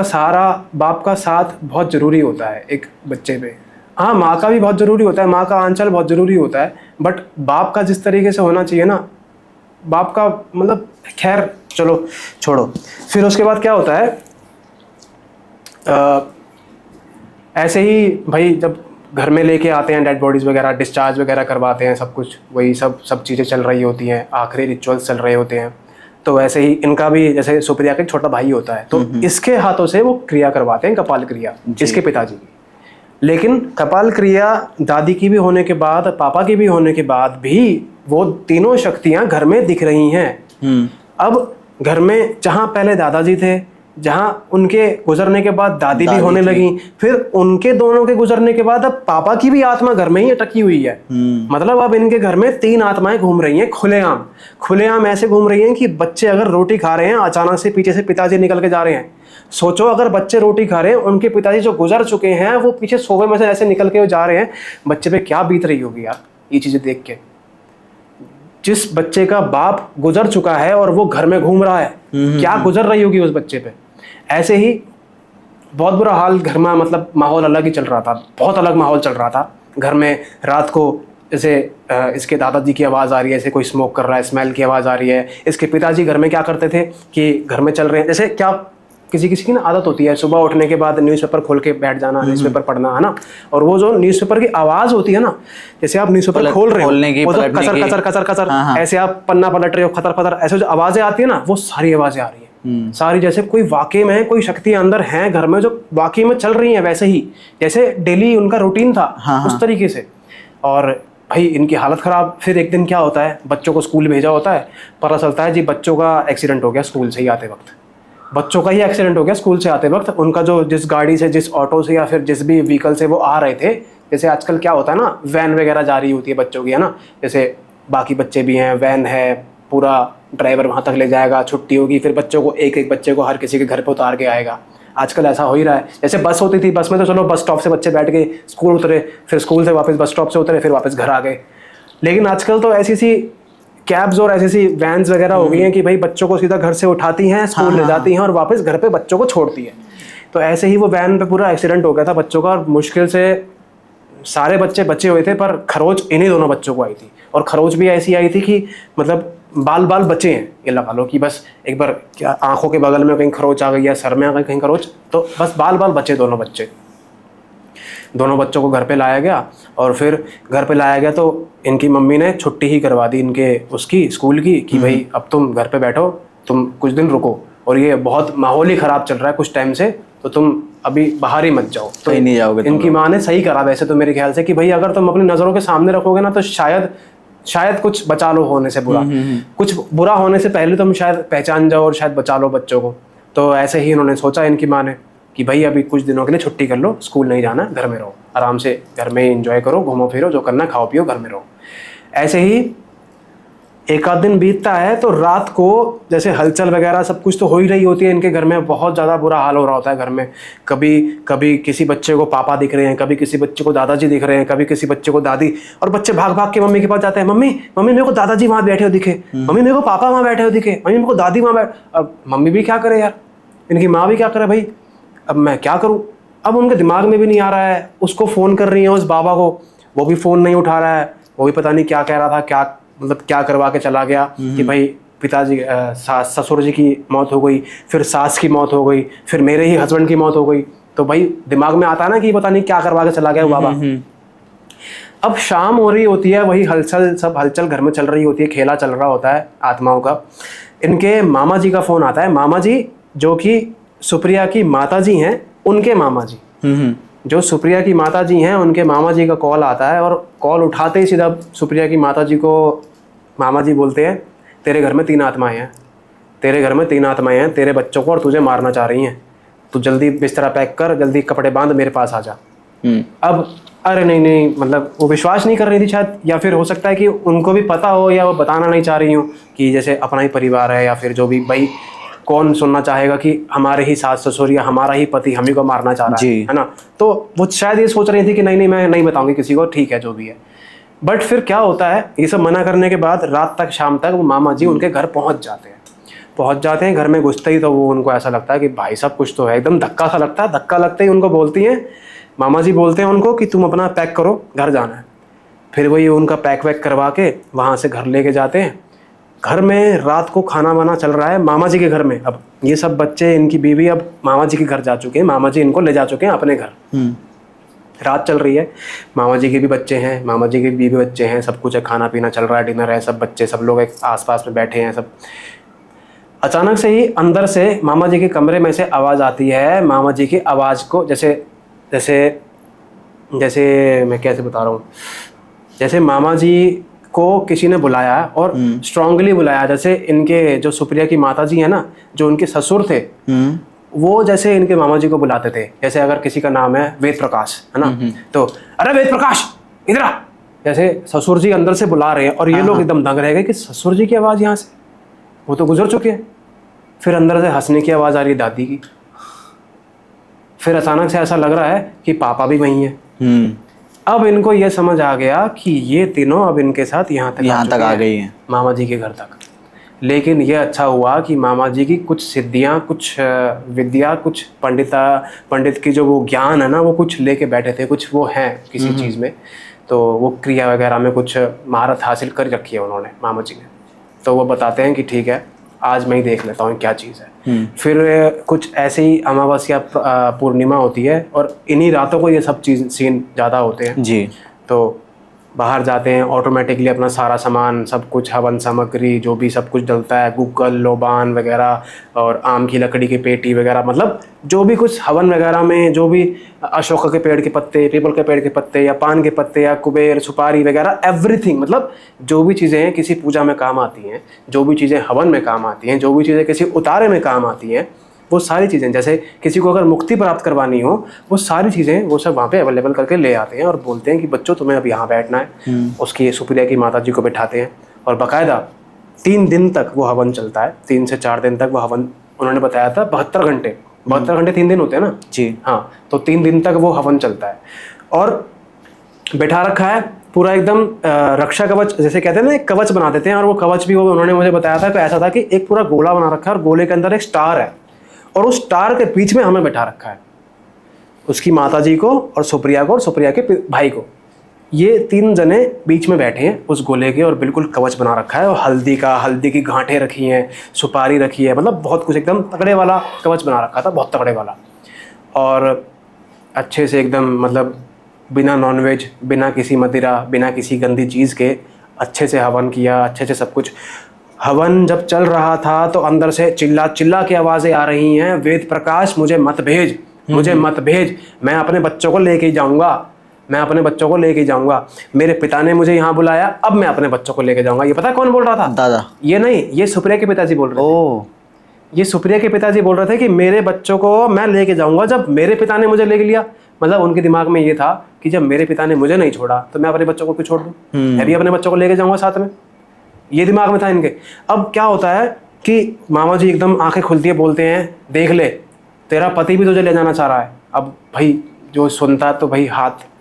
का साथ बहुत ज़रूरी होता है एक बच्चे पे। हाँ, माँ का भी बहुत ज़रूरी होता है, माँ का आंचल बहुत ज़रूरी होता है, बट बाप का जिस तरीके से होना चाहिए ना, बाप का मतलब, खैर चलो छोड़ो। फिर उसके बाद क्या होता है, ऐसे ही भाई जब घर में लेके आते हैं डेड बॉडीज़ वगैरह, डिस्चार्ज वगैरह करवाते हैं, सब कुछ वही सब चीज़ें चल रही होती हैं, आखिरी रिचुअल्स चल रहे होते हैं। तो ऐसे ही इनका भी, जैसे सुप्रिया का एक छोटा भाई होता है, तो इसके हाथों से वो क्रिया करवाते हैं, कपाल क्रिया, इसके पिताजी की। लेकिन कपाल क्रिया दादी की भी होने के बाद, पापा की भी होने के बाद भी वो तीनों शक्तियाँ घर में दिख रही हैं। अब घर में जहाँ पहले दादाजी थे, जहाँ उनके गुजरने के बाद दादी भी होने लगी, फिर उनके दोनों के गुजरने के बाद अब पापा की भी आत्मा घर में ही अटकी हुई है। मतलब अब इनके घर में 3 आत्माएं घूम रही हैं खुलेआम ऐसे घूम रही हैं कि बच्चे अगर रोटी खा रहे हैं, अचानक से पीछे से पिताजी निकल के जा रहे हैं। सोचो अगर बच्चे रोटी खा रहे हैं, उनके पिताजी जो गुजर चुके हैं वो पीछे सोफे में से ऐसे निकल के जा रहे हैं, बच्चे पे क्या बीत रही होगी यार ये चीजें देख के। जिस बच्चे का बाप गुजर चुका है और वो घर में घूम रहा है, क्या गुजर रही होगी उस बच्चे पे। ऐसे ही बहुत बुरा हाल घर में, मतलब माहौल अलग ही चल रहा था, बहुत अलग माहौल चल रहा था घर में। रात को जैसे इसके दादाजी की आवाज़ आ रही है, ऐसे कोई स्मोक कर रहा है, स्मेल की आवाज़ आ रही है। इसके पिताजी घर में क्या करते थे कि घर में चल रहे हैं, जैसे क्या किसी की ना आदत होती है सुबह उठने के बाद न्यूज़पेपर खोल के बैठ जाना, न्यूज़पेपर पढ़ना, है ना। और वो जो न्यूज़पेपर की आवाज़ होती है ना, जैसे आप न्यूज़पेपर खोल रहे हो, वो जो कचर कचर कचर कचर ऐसे आप पन्ना पलट रहे हो, खतर खतर ऐसे जो आवाज़ें आती है ना, वो सारी आवाज़ें आ रही है सारी, जैसे कोई वाकई में कोई शक्ति अंदर है घर में जो वाकई में चल रही है, वैसे ही जैसे डेली उनका रूटीन था उस तरीके से। और भाई इनकी हालत ख़राब। फिर एक दिन क्या होता है, बच्चों को स्कूल भेजा होता है, पता चलता है जी बच्चों का एक्सीडेंट हो गया स्कूल से ही आते वक्त। बच्चों का ही एक्सीडेंट हो गया स्कूल से आते वक्त। उनका जो जिस गाड़ी से, जिस ऑटो से या फिर जिस भी व्हीकल से वो आ रहे थे, जैसे आजकल क्या होता है ना, वैन वगैरह जा रही होती है बच्चों की, है ना, जैसे बाकी बच्चे भी हैं, वैन है, पूरा ड्राइवर वहाँ तक ले जाएगा, छुट्टी होगी, फिर बच्चों को एक एक बच्चे को हर किसी के घर पर उतार के आएगा। आजकल ऐसा हो ही रहा है। जैसे बस होती थी, बस में तो चलो बस स्टॉप से बच्चे बैठ के स्कूल उतरे, फिर स्कूल से वापस बस स्टॉप से उतरे, फिर वापस घर आ गए। लेकिन आजकल तो ऐसी सी कैब्स और ऐसी सी वैन्स वगैरह हो गई हैं कि भाई बच्चों को सीधा घर से उठाती हैं, स्कूल ले जाती हैं और वापस घर पे बच्चों को छोड़ती है। तो ऐसे ही वो वैन पे पूरा एक्सीडेंट हो गया था बच्चों का, और मुश्किल से सारे बच्चे बचे हुए थे, पर खरोच इन्हीं दोनों बच्चों को आई थी। और खरोच भी ऐसी आई थी कि मतलब बाल बचे हैं, ये लगा लो कि बस एक बार क्या आंखों के बगल में कहीं खरोच आ गई या सर में आ गई कहीं खरोच, तो बस बाल बचे दोनों बच्चों को घर पे लाया गया। और फिर घर पे लाया गया तो इनकी मम्मी ने छुट्टी ही करवा दी इनके उसकी स्कूल की कि भाई अब तुम घर पे बैठो, तुम कुछ दिन रुको, और ये बहुत माहौल ही ख़राब चल रहा है कुछ टाइम से, तो तुम अभी बाहर ही मत जाओ। तो नहीं जाओगे। इनकी माँ ने सही करा वैसे तो मेरे ख्याल से कि भाई अगर तुम अपनी नज़रों के सामने रखोगे ना, तो शायद कुछ बचा लो होने से बुरा, कुछ बुरा होने से पहले तुम शायद पहचान जाओ और शायद बचा लो बच्चों को। तो ऐसे ही इन्होंने सोचा इनकी माँ ने कि भाई अभी कुछ दिनों के लिए छुट्टी कर लो, स्कूल नहीं जाना, घर में रहो, आराम से घर में एंजॉय करो, घूमो फिरो, जो करना खाओ पियो, घर में रहो। ऐसे ही एक आध दिन बीतता है तो रात को जैसे हलचल वगैरह सब कुछ तो हो ही रही होती है इनके घर में, बहुत ज़्यादा बुरा हाल हो रहा होता है घर में। कभी किसी बच्चे को पापा दिख रहे हैं, कभी किसी बच्चे को दादाजी दिख रहे हैं, कभी किसी बच्चे को दादी, और बच्चे भाग भाग के मम्मी के पास जाते हैं, मम्मी मेरे को दादाजी वहाँ बैठे हो दिखे, मम्मी मेरे को पापा वहाँ बैठे हो दिखे, मम्मी मेरे को दादी वहाँ अब मम्मी भी क्या करे यार, इनकी माँ भी क्या करे भाई, अब मैं क्या करूँ। अब उनके दिमाग में भी नहीं आ रहा है, उसको फ़ोन कर रही है उस बाबा को, वो भी फ़ोन नहीं उठा रहा है, वो भी पता नहीं क्या कह रहा था, क्या मतलब क्या करवा के चला गया कि भाई पिताजी ससुर जी की मौत हो गई, फिर सास की मौत हो गई, फिर मेरे ही हस्बैंड की मौत हो गई। तो भाई दिमाग में आता है ना कि पता नहीं क्या करवा के चला गया वो बाबा। अब शाम हो रही होती है, वही सब हलचल घर में चल रही होती है, खेला चल रहा होता है आत्माओं का। इनके मामा जी का फ़ोन आता है, मामा जी जो कि सुप्रिया की माता जी हैं, उनके मामा जी, जो सुप्रिया की माता जी हैं उनके मामा जी का कॉल आता है। और कॉल उठाते ही सीधा सुप्रिया की माता जी को मामा जी बोलते हैं, तेरे घर में 3 आत्माएं हैं, तेरे घर में 3 आत्माएं हैं, तेरे बच्चों को और तुझे मारना चाह रही हैं, तू जल्दी बिस्तरा पैक कर, जल्दी कपड़े बांध, मेरे पास आ जा। अब अरे नहीं, मतलब वो विश्वास नहीं कर रही थी शायद, या फिर हो सकता है कि उनको भी पता हो या वो बताना नहीं चाह रही हो कि जैसे अपना ही परिवार है, या फिर जो भी, भाई कौन सुनना चाहेगा कि हमारे ही सास ससुर या हमारा ही पति हम ही को मारना चाह रहा है ना। तो वो शायद ये सोच रही थी कि नहीं मैं नहीं बताऊंगी किसी को, ठीक है जो भी है। बट फिर क्या होता है, ये सब मना करने के बाद रात तक शाम तक वो मामा जी उनके घर पहुंच जाते हैं। घर में घुसते ही तो वो उनको ऐसा लगता है कि भाई साहब कुछ तो है, एकदम धक्का सा लगता है। धक्का लगते ही उनको बोलती हैं, मामा जी बोलते हैं उनको कि तुम अपना पैक करो, घर जाना है। फिर वही उनका पैक वैक करवा के वहाँ से घर लेके जाते हैं। घर में रात को खाना वाना चल रहा है मामा जी के घर में। अब ये सब बच्चे, इनकी बीवी अब मामा जी के घर जा चुके हैं, मामा जी इनको ले जा चुके हैं अपने घर। रात चल रही है, मामा जी के भी बच्चे हैं, मामा जी के बीवी बच्चे हैं, सब कुछ है, खाना पीना चल रहा है, डिनर है, सब बच्चे सब लोग एक आसपास में बैठे हैं सब। अचानक से ही अंदर से मामा जी के कमरे में से आवाज़ आती है। मामा जी की आवाज़ को जैसे मैं कैसे बता रहा हूँ, जैसे मामा जी को किसी ने बुलाया और स्ट्रांगली बुलाया। जैसे इनके जो सुप्रिया की माता जी है ना, जो उनके ससुर थे, वो जैसे इनके मामा जी को बुलाते थे। जैसे अगर किसी का नाम है वेद प्रकाश, है ना, तो अरे वेद प्रकाश इधर आ, जैसे ससुर जी अंदर से बुला रहे हैं। और ये लोग एकदम दंग रह गए कि ससुर जी की आवाज़ यहाँ से, वो तो गुजर चुके हैं। फिर अंदर से हंसने की आवाज़ आ रही है दादी की। फिर अचानक से ऐसा लग रहा है कि पापा भी वहीं हैं। अब इनको ये समझ आ गया कि ये तीनों अब इनके साथ यहाँ तक आ गई हैं, मामा जी के घर तक। लेकिन ये अच्छा हुआ कि मामा जी की कुछ सिद्धियाँ, कुछ विद्या, कुछ पंडित की जो वो ज्ञान है ना, वो कुछ लेके बैठे थे, कुछ वो हैं किसी चीज़ में। तो वो क्रिया वगैरह में कुछ महारत हासिल कर रखी है उन्होंने, मामा जी ने। तो वो बताते हैं कि ठीक है, आज मैं ही देख लेता हूँ क्या चीज़ है। फिर कुछ ऐसे ही अमावस्या पूर्णिमा होती है और इन्हीं रातों को ये सब चीज़ सीन ज़्यादा होते हैं जी। तो बाहर जाते हैं, ऑटोमेटिकली अपना सारा सामान, सब कुछ, हवन सामग्री जो भी सब कुछ डलता है, गुग्गल लोबान वगैरह और आम की लकड़ी की पेटी वगैरह, मतलब जो भी कुछ हवन वगैरह में, जो भी अशोक के पेड़ के पत्ते, पीपल के पेड़ के पत्ते या पान के पत्ते या कुबेर सुपारी वगैरह, एवरीथिंग, मतलब जो भी चीज़ें किसी पूजा में काम आती हैं, जो भी चीज़ें हवन में काम आती हैं, जो भी चीज़ें किसी उतारे में काम आती हैं, वो सारी चीज़ें, जैसे किसी को अगर मुक्ति प्राप्त करवानी हो, वो सारी चीज़ें वो सब वहाँ पे अवेलेबल करके ले आते हैं और बोलते हैं कि बच्चों तुम्हें अब यहाँ बैठना है। उसकी सुप्रिया की माता जी को बैठाते हैं और बाकायदा 3 दिन तक वो हवन चलता है। 3 से 4 दिन तक वो हवन, उन्होंने बताया था 72 घंटे 3 दिन होते हैं ना जी। हाँ, तो 3 दिन तक वो हवन चलता है और बैठा रखा है पूरा एकदम रक्षा कवच, जैसे कहते हैं ना, एक कवच बना देते हैं। और वो कवच भी वो उन्होंने मुझे बताया था कि ऐसा था कि एक पूरा गोला बना रखा है और गोले के अंदर एक स्टार है और उस स्टार के बीच में हमें बैठा रखा है, उसकी माताजी को और सुप्रिया को और सुप्रिया के भाई को। ये 3 जने बीच में बैठे हैं उस गोले के और बिल्कुल कवच बना रखा है। और हल्दी की गांठें रखी हैं, सुपारी रखी है, मतलब बहुत कुछ, एकदम तगड़े वाला कवच बना रखा था, बहुत तगड़े वाला। और अच्छे से एकदम, मतलब बिना नॉनवेज, बिना किसी मदिरा, बिना किसी गंदी चीज़ के अच्छे से हवन किया, अच्छे से सब कुछ। हवन जब चल रहा था तो अंदर से चिल्ला के आवाज़ें आ रही हैं, वेद प्रकाश मुझे मत भेज, मुझे मत भेज, मैं अपने बच्चों को लेके ही जाऊँगा, मैं अपने बच्चों को लेके जाऊँगा। मेरे पिता ने मुझे यहाँ बुलाया, अब मैं अपने बच्चों को लेके जाऊँगा। ये पता कौन बोल रहा था? दादा। ये नहीं, ये सुप्रिया के पिताजी बोल रहे थे। ये सुप्रिया के पिताजी बोल रहे थे कि मेरे बच्चों को मैं लेके जाऊँगा जब मेरे पिता ने मुझे लेके लिया। मतलब उनके दिमाग में ये था कि जब मेरे पिता ने मुझे नहीं छोड़ा तो मैं अपने बच्चों को क्यों छोड़ दूँ, मैं भी अपने बच्चों को लेके जाऊँगा साथ में। ये दिमाग में था इनके। अब क्या होता है कि मामा जी एकदम आंखें खुलती है, बोलते हैं देख ले, तेरा पति भी तुझे ले जाना चाह रहा है। अब भाई जो सुनता है तो भाई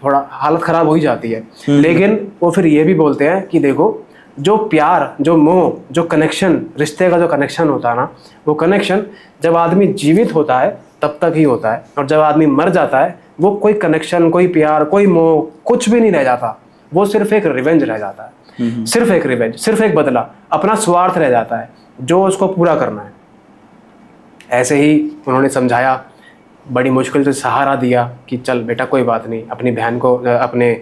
थोड़ा हालत ख़राब हो ही जाती है। लेकिन वो फिर ये भी बोलते हैं कि देखो, जो प्यार, जो मोह, जो कनेक्शन, रिश्ते का जो कनेक्शन होता है ना, वो कनेक्शन जब आदमी जीवित होता है तब तक ही होता है, और जब आदमी मर जाता है वो कोई कनेक्शन, कोई प्यार, कोई मोह, कुछ भी नहीं रह जाता। वो सिर्फ एक रिवेंज रह जाता है, सिर्फ एक रिवेंज, सिर्फ एक बदला, अपना स्वार्थ रह जाता है जो उसको पूरा करना है। ऐसे ही उन्होंने समझाया, बड़ी मुश्किल से सहारा दिया कि चल बेटा कोई बात नहीं, अपनी बहन को, अपने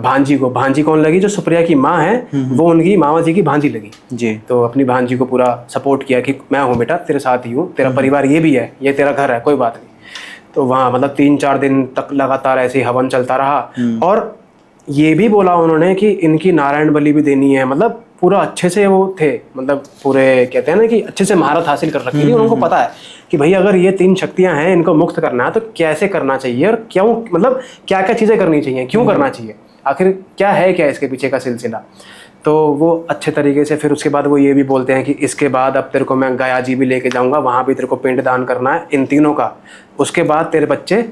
भांजी कौन लगी, जो सुप्रिया की माँ है वो उनकी मामा जी की भांजी लगी जी। तो अपनी भांजी को पूरा सपोर्ट किया कि मैं हूँ बेटा, तेरे साथ ही हूँ, तेरा परिवार ये भी है, ये तेरा घर है, कोई बात नहीं। तो वहाँ मतलब 3-4 दिन तक लगातार ऐसे ही हवन चलता रहा। और ये भी बोला उन्होंने कि इनकी नारायण बलि भी देनी है। मतलब पूरा अच्छे से वो थे, मतलब पूरे कहते हैं ना कि अच्छे से महारत हासिल कर रखी थी। उनको पता है कि भाई अगर ये 3 शक्तियां हैं, इनको मुक्त करना है तो कैसे करना चाहिए और क्यों, मतलब क्या क्या चीज़ें करनी चाहिए, क्यों करना चाहिए, आखिर क्या है, क्या इसके पीछे का सिलसिला। तो वो अच्छे तरीके से फिर उसके बाद वो ये भी बोलते हैं कि इसके बाद अब तेरे को मैं गया जी भी लेके जाऊँगा, वहाँ भी तेरे को पिंड दान करना है इन तीनों का। उसके बाद तेरे बच्चे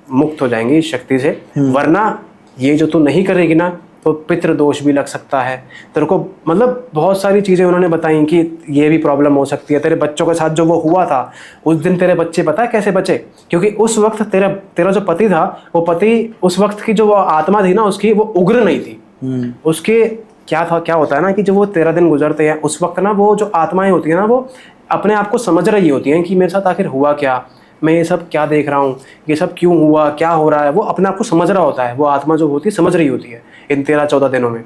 मुक्त हो जाएंगे इस शक्ति से, वरना ये जो तू नहीं करेगी ना तो पितृ दोष भी लग सकता है तेरे को। मतलब बहुत सारी चीज़ें उन्होंने बताई कि ये भी प्रॉब्लम हो सकती है। तेरे बच्चों के साथ जो वो हुआ था उस दिन, तेरे बच्चे पता है कैसे बचे? क्योंकि उस वक्त तेरा जो पति था, वो पति उस वक्त की जो वो आत्मा थी ना उसकी, वो उग्र नहीं थी। उसके क्या होता है ना कि जो वो 13 दिन गुजरते हैं उस वक्त ना, वो जो आत्माएं होती है ना, वो अपने आप को समझ रही होती हैं कि मेरे साथ आखिर हुआ क्या, मैं ये सब क्या देख रहा हूँ, ये सब क्यों हुआ, क्या हो रहा है। वो अपने आप को समझ रहा होता है, वो आत्मा जो होती है समझ रही होती है इन 13-14 दिनों में।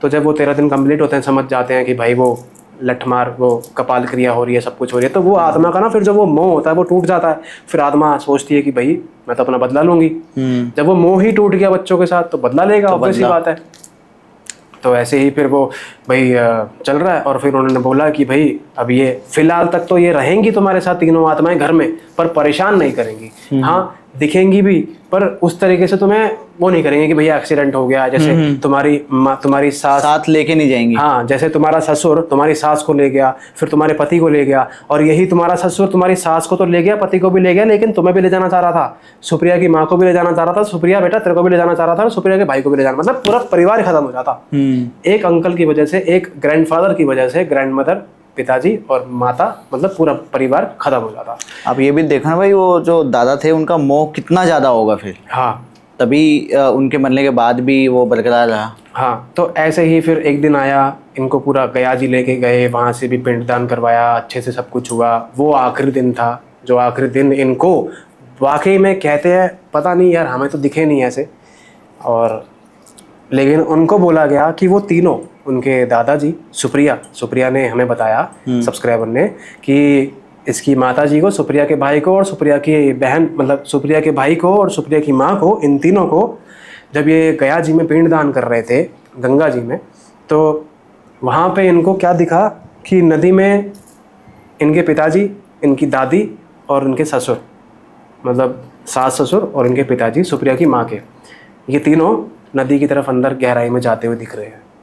तो जब वो 13 दिन कंप्लीट होते हैं, समझ जाते हैं कि भाई वो लठमार, वो कपाल क्रिया हो रही है, सब कुछ हो रही है, तो वो आत्मा का ना फिर जो वो मोह होता है वो टूट जाता है। फिर आत्मा सोचती है कि भाई मैं तो अपना बदला लूंगी। जब वो मोह ही टूट गया बच्चों के साथ तो बदला लेगा, ऑब्वियस सी बात है। तो ऐसे ही फिर वो भाई चल रहा है। और फिर उन्होंने बोला कि भाई अब ये फिलहाल तक तो ये रहेंगी तुम्हारे साथ तीनों आत्माएं घर में, पर परेशान नहीं करेंगी। हाँ दिखेंगी भी, पर उस तरीके से तुम्हें वो नहीं करेंगे कि भैया एक्सीडेंट हो गया, जैसे तुम्हारी सास साथ लेके नहीं जाएंगी। हाँ, जैसे तुम्हारा ससुर तुम्हारी सास को ले गया, फिर तुम्हारे पति को ले गया, और यही तुम्हारा ससुर तुम्हारी सास को तो ले गया, पति को भी ले गया, लेकिन तुम्हें भी ले जाना चाह रहा था, सुप्रिया की माँ को भी ले जाना चाह रहा था, सुप्रिया बेटा तेरे को भी ले जाना चाह रहा था, और सुप्रिया के भाई को भी ले जाना, मतलब पूरा परिवार खत्म हो जाता। एक अंकल की वजह से, एक ग्रैंडफादर की वजह से, ग्रैंडमदर, पिताजी और माता, मतलब पूरा परिवार खत्म हो जाता। आप ये भी देखना भाई, वो जो दादा थे उनका मोह कितना ज्यादा होगा फिर। हाँ, तभी उनके मरने के बाद भी वो बरकरार रहा। हाँ, तो ऐसे ही फिर एक दिन आया, इनको पूरा गया जी लेके गए, वहाँ से भी पिंडदान करवाया, अच्छे से सब कुछ हुआ। वो आखिरी दिन था, जो आखिरी दिन इनको वाकई में कहते हैं, पता नहीं यार हमें तो दिखे नहीं ऐसे, और लेकिन उनको बोला गया कि वो तीनों, उनके दादाजी सुप्रिया ने हमें बताया, सब्सक्राइबर ने, कि इसकी माताजी को, सुप्रिया के भाई को और सुप्रिया की बहन, मतलब सुप्रिया के भाई को और सुप्रिया की माँ को, इन तीनों को जब ये गया जी में पिंडदान कर रहे थे, गंगा जी में, तो वहाँ पे इनको क्या दिखा कि नदी में इनके पिताजी, इनकी दादी और उनके ससुर, मतलब सास ससुर और इनके पिताजी, सुप्रिया की माँ के, ये तीनों नदी की तरफ अंदर गहराई में जाते हुए दिख रहे हैं।